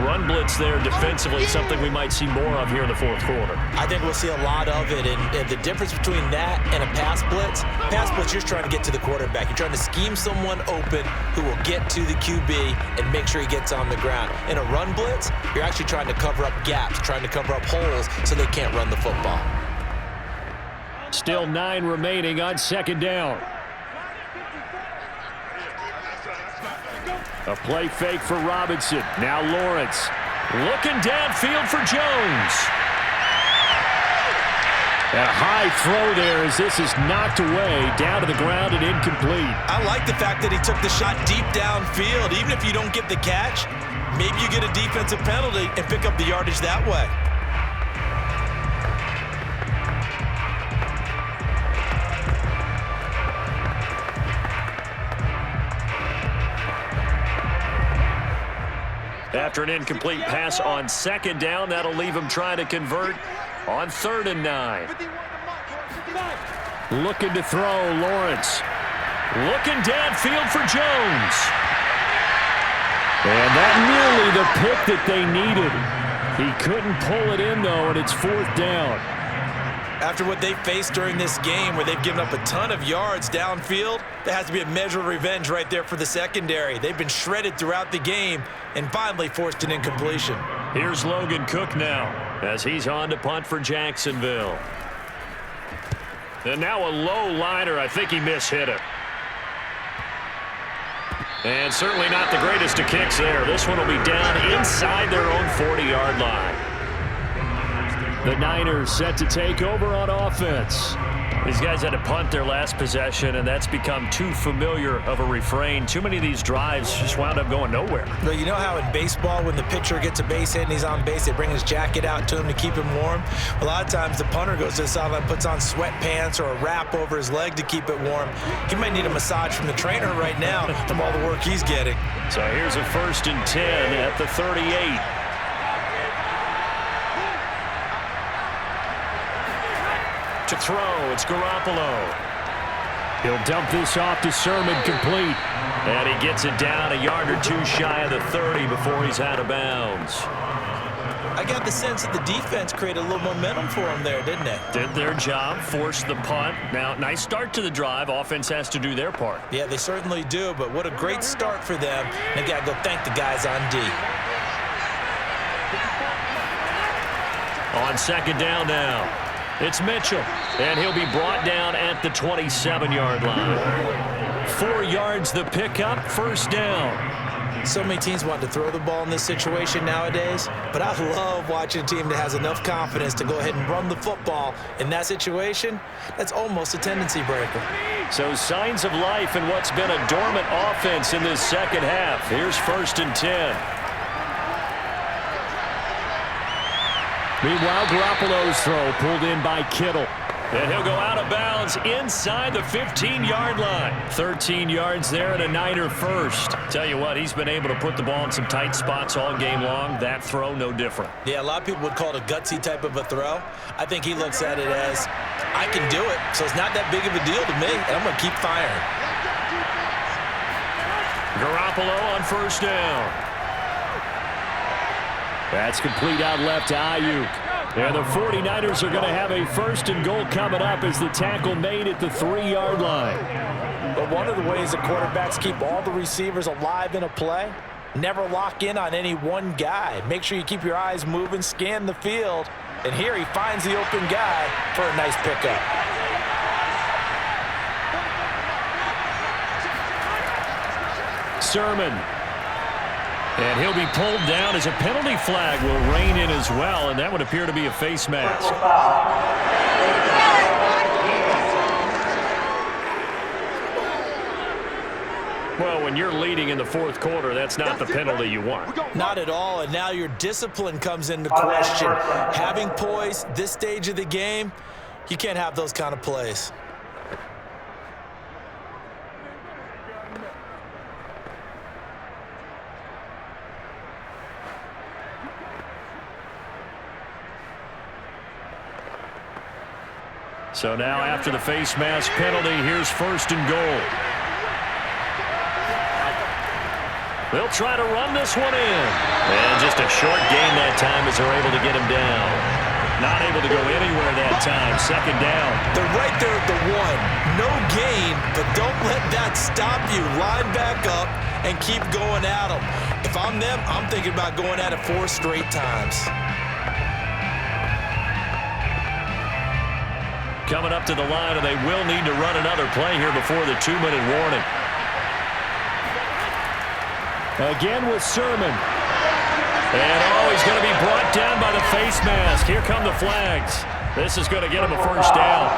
Run blitz there defensively, something we might see more of here in the 4th quarter. I think we'll see a lot of it, and the difference between that and a pass blitz, you're just trying to get to the quarterback. You're trying to scheme someone open who will get to the QB and make sure he gets on the ground. In a run blitz, you're actually trying to cover up gaps, trying to cover up holes so they can't run the football. Still 9 remaining on 2nd down. A play fake for Robinson. Now Lawrence. Looking downfield for Jones. A high throw there as this is knocked away, down to the ground and incomplete. I like the fact that he took the shot deep downfield. Even if you don't get the catch, maybe you get a defensive penalty and pick up the yardage that way. After an incomplete pass on 2nd down, that'll leave him trying to convert on 3rd and 9. Looking to throw, Lawrence. Looking downfield for Jones. And that nearly the pick that they needed. He couldn't pull it in, though, and it's 4th down. After what they faced during this game where they've given up a ton of yards downfield, there has to be a measure of revenge right there for the secondary. They've been shredded throughout the game and finally forced an incompletion. Here's Logan Cook now as he's on to punt for Jacksonville. And now a low liner. I think he mishit it. And certainly not the greatest of kicks there. This one will be down inside their own 40-yard line. The Niners set to take over on offense. These guys had to punt their last possession, and that's become too familiar of a refrain. Too many of these drives just wound up going nowhere. But you know how in baseball, when the pitcher gets a base hit and he's on base, they bring his jacket out to him to keep him warm? A lot of times the punter goes to the sideline, puts on sweatpants or a wrap over his leg to keep it warm. He might need a massage from the trainer right now from all the work he's getting. So here's a 1st and 10 at the 38. To throw, it's Garoppolo. He'll dump this off to Sermon, complete. And he gets it down a yard or two shy of the 30 before he's out of bounds. I got the sense that the defense created a little momentum for them there, didn't they? Did their job, forced the punt. Now, nice start to the drive. Offense has to do their part. Yeah, they certainly do, but what a great start for them. They got to go thank the guys on D. On second down now, it's Mitchell, and he'll be brought down at the 27-yard line. 4 yards the pickup, first down. So many teams want to throw the ball in this situation nowadays, but I love watching a team that has enough confidence to go ahead and run the football. In that situation, that's almost a tendency breaker. So signs of life in what's been a dormant offense in this second half. Here's 1st and 10. Meanwhile, Garoppolo's throw pulled in by Kittle. And he'll go out of bounds inside the 15-yard line. 13 yards there and a Niner first. Tell you what, he's been able to put the ball in some tight spots all game long. That throw, no different. Yeah, a lot of people would call it a gutsy type of a throw. I think he looks at it as, I can do it, so it's not that big of a deal to me, and I'm going to keep firing. Garoppolo on first down. That's complete out left to Ayuk. And the 49ers are going to have a 1st and goal coming up as the tackle made at the 3-yard line. But one of the ways that quarterbacks keep all the receivers alive in a play, never lock in on any one guy. Make sure you keep your eyes moving, scan the field. And here he finds the open guy for a nice pickup. Sermon. And he'll be pulled down as a penalty flag will rein in as well, and that would appear to be a face mask. Well, when you're leading in the 4th quarter, that's not the penalty you want. Not at all, and now your discipline comes into question. Having poise this stage of the game, you can't have those kind of plays. So now after the face mask penalty, here's 1st and goal. They'll try to run this one in. And just a short gain that time as they're able to get him down. Not able to go anywhere that time. 2nd down. They're right there at the 1. No gain, but don't let that stop you. Line back up and keep going at them. If I'm them, I'm thinking about going at it 4 straight times. Coming up to the line, and they will need to run another play here before the 2-minute warning. Again with Sermon. And he's going to be brought down by the face mask. Here come the flags. This is going to get him a 1st down.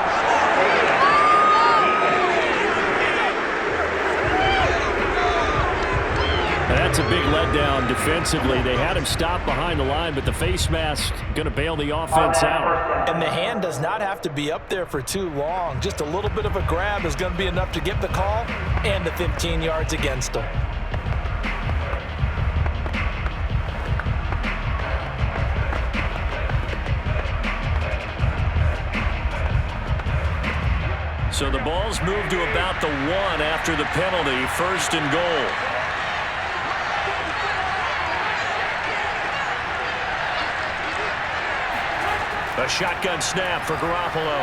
That's a big letdown defensively. They had him stop behind the line, but the face mask going to bail the offense out. And the hand does not have to be up there for too long. Just a little bit of a grab is going to be enough to get the call and the 15 yards against them. So the ball's moved to about the 1 after the penalty. 1st and goal. A shotgun snap for Garoppolo.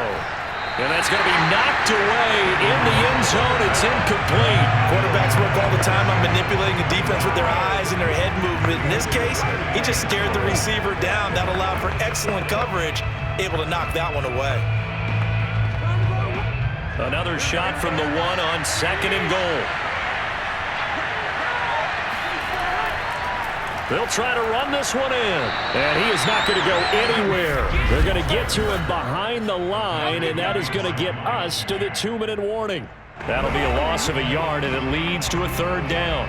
And that's going to be knocked away in the end zone. It's incomplete. Quarterbacks work all the time on manipulating the defense with their eyes and their head movement. In this case, he just stared the receiver down. That allowed for excellent coverage, able to knock that one away. Another shot from the 1 on 2nd and goal. They'll try to run this one in. And he is not going to go anywhere. They're going to get to him behind the line, and that is going to get us to the 2-minute warning. That'll be a loss of a yard, and it leads to a 3rd down.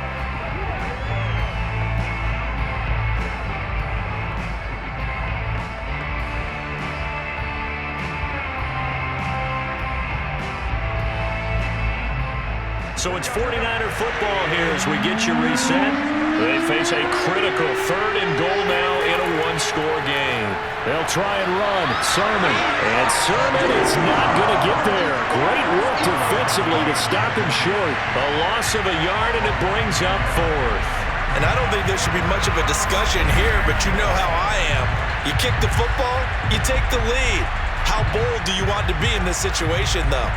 So it's 49er football here as we get you reset. They face a critical 3rd and goal now in a 1-score game. They'll try and run. Sermon. And Sermon is not going to get there. Great work defensively to stop him short. A loss of a yard, and it brings up 4th. And I don't think there should be much of a discussion here, but you know how I am. You kick the football, you take the lead. How bold do you want to be in this situation, though?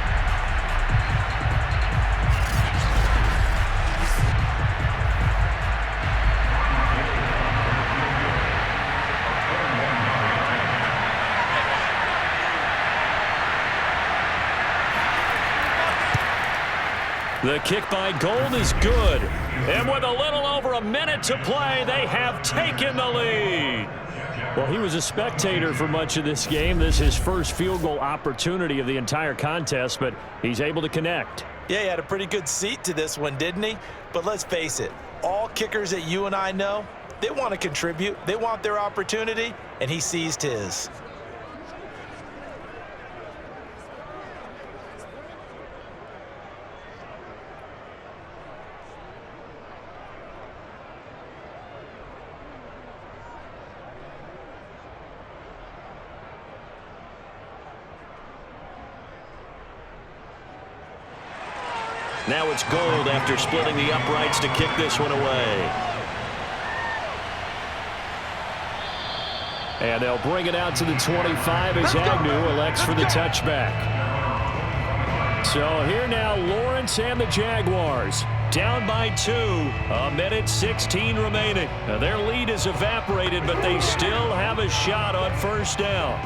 The kick by Gold is good. And with a little over a minute to play, they have taken the lead. Well, he was a spectator for much of this game. This is his first field goal opportunity of the entire contest, but he's able to connect. Yeah, he had a pretty good seat to this one, didn't he? But let's face it, all kickers that you and I know, they want to contribute. They want their opportunity, and he seized his. Now it's Gold after splitting the uprights to kick this one away. And they'll bring it out to the 25 as Agnew elects for the touchback. So here now, Lawrence and the Jaguars down by 2. A minute 16 remaining. Now their lead is evaporated, but they still have a shot on first down.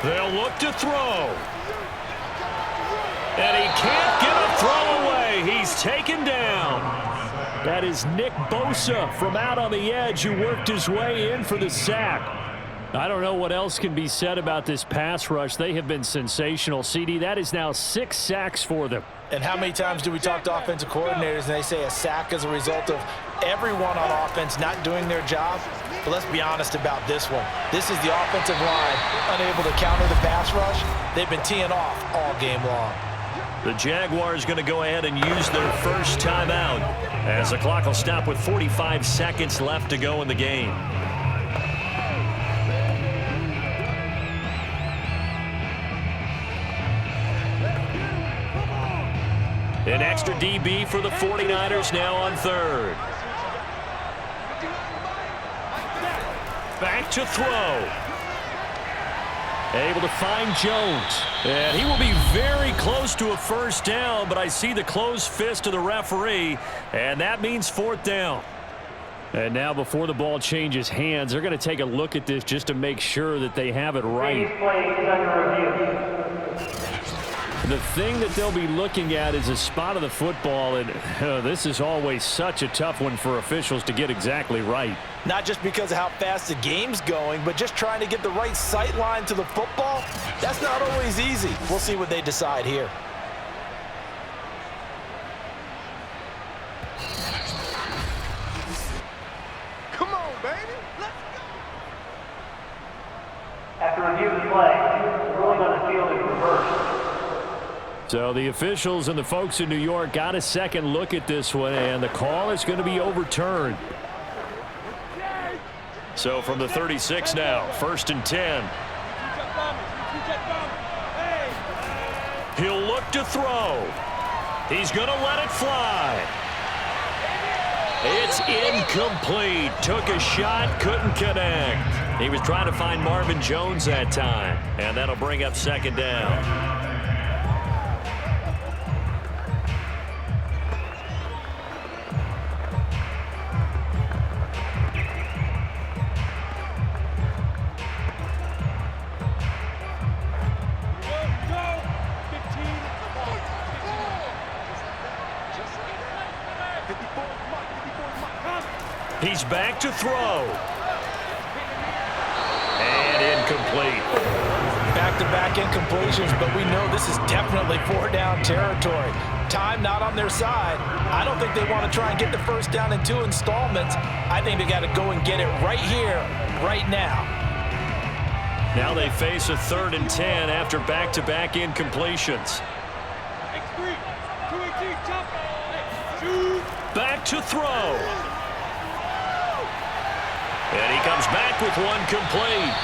They'll look to throw. And he can't get a throw away. He's taken down. That is Nick Bosa from out on the edge who worked his way in for the sack. I don't know what else can be said about this pass rush. They have been sensational. CD, that is now 6 sacks for them. And how many times do we talk to offensive coordinators and they say a sack is a result of everyone on offense not doing their job? But let's be honest about this one. This is the offensive line unable to counter the pass rush. They've been teeing off all game long. The Jaguars going to go ahead and use their first timeout as the clock will stop with 45 seconds left to go in the game. An extra DB for the 49ers now on third. Back to throw. Able to find Jones. And he will be very close to a first down, but I see the closed fist of the referee, and that means 4th down. And now before the ball changes hands, they're going to take a look at this just to make sure that they have it right. The thing that they'll be looking at is a spot of the football, and this is always such a tough one for officials to get exactly right. Not just because of how fast the game's going, but just trying to get the right sight line to the football. That's not always easy. We'll see what they decide here. Come on, baby. Let's go. After review of the play, ruling on the field is reversed. So the officials and the folks in New York got a second look at this one, and the call is going to be overturned. So from the 36 now, 1st and 10. He'll look to throw. He's going to let it fly. It's incomplete. Took a shot, couldn't connect. He was trying to find Marvin Jones that time, and that'll bring up 2nd down. He's back to throw. And incomplete. Back-to-back incompletions, but we know this is definitely 4-down territory. Time not on their side. I don't think they want to try and get the first down in 2 installments. I think they got to go and get it right here, right now. Now they face a 3rd and 10 after back-to-back incompletions. X3, 218. Back to throw. And he comes back with one complete.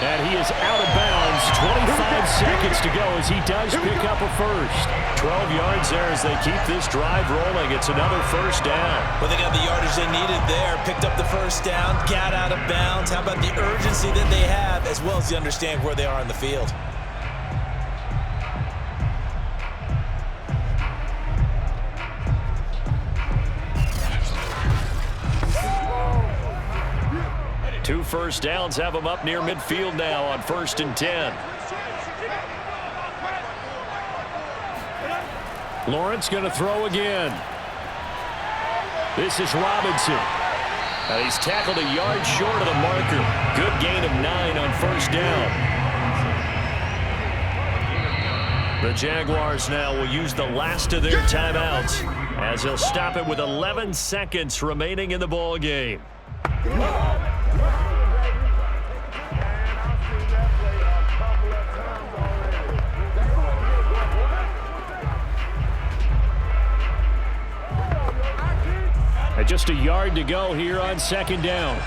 And he is out of bounds. 25 seconds to go as he does pick up a first. 12 yards there as they keep this drive rolling. It's another first down. Well, they got the yardage they needed there. Picked up the first down, got out of bounds. How about the urgency that they have, as well as they understand where they are on the field. Two first downs have them up near midfield now on 1st and 10. Lawrence going to throw again. This is Robinson. And he's tackled a yard short of the marker. Good gain of 9 on first down. The Jaguars now will use the last of their timeouts as they'll stop it with 11 seconds remaining in the ball game. And just a yard to go here on 2nd down.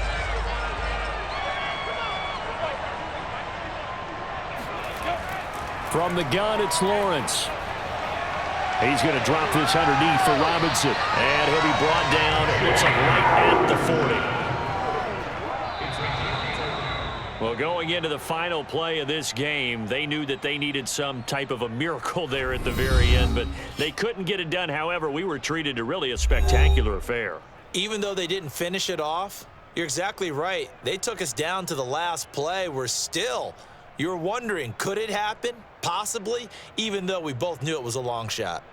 From the gun, it's Lawrence. He's going to drop this underneath for Robinson. And he'll be brought down, it looks like right at the 40. Well, going into the final play of this game, they knew that they needed some type of a miracle there at the very end, but they couldn't get it done. However, we were treated to really a spectacular affair. Even though they didn't finish it off, you're exactly right. They took us down to the last play. You're wondering, could it happen? Possibly, even though we both knew it was a long shot.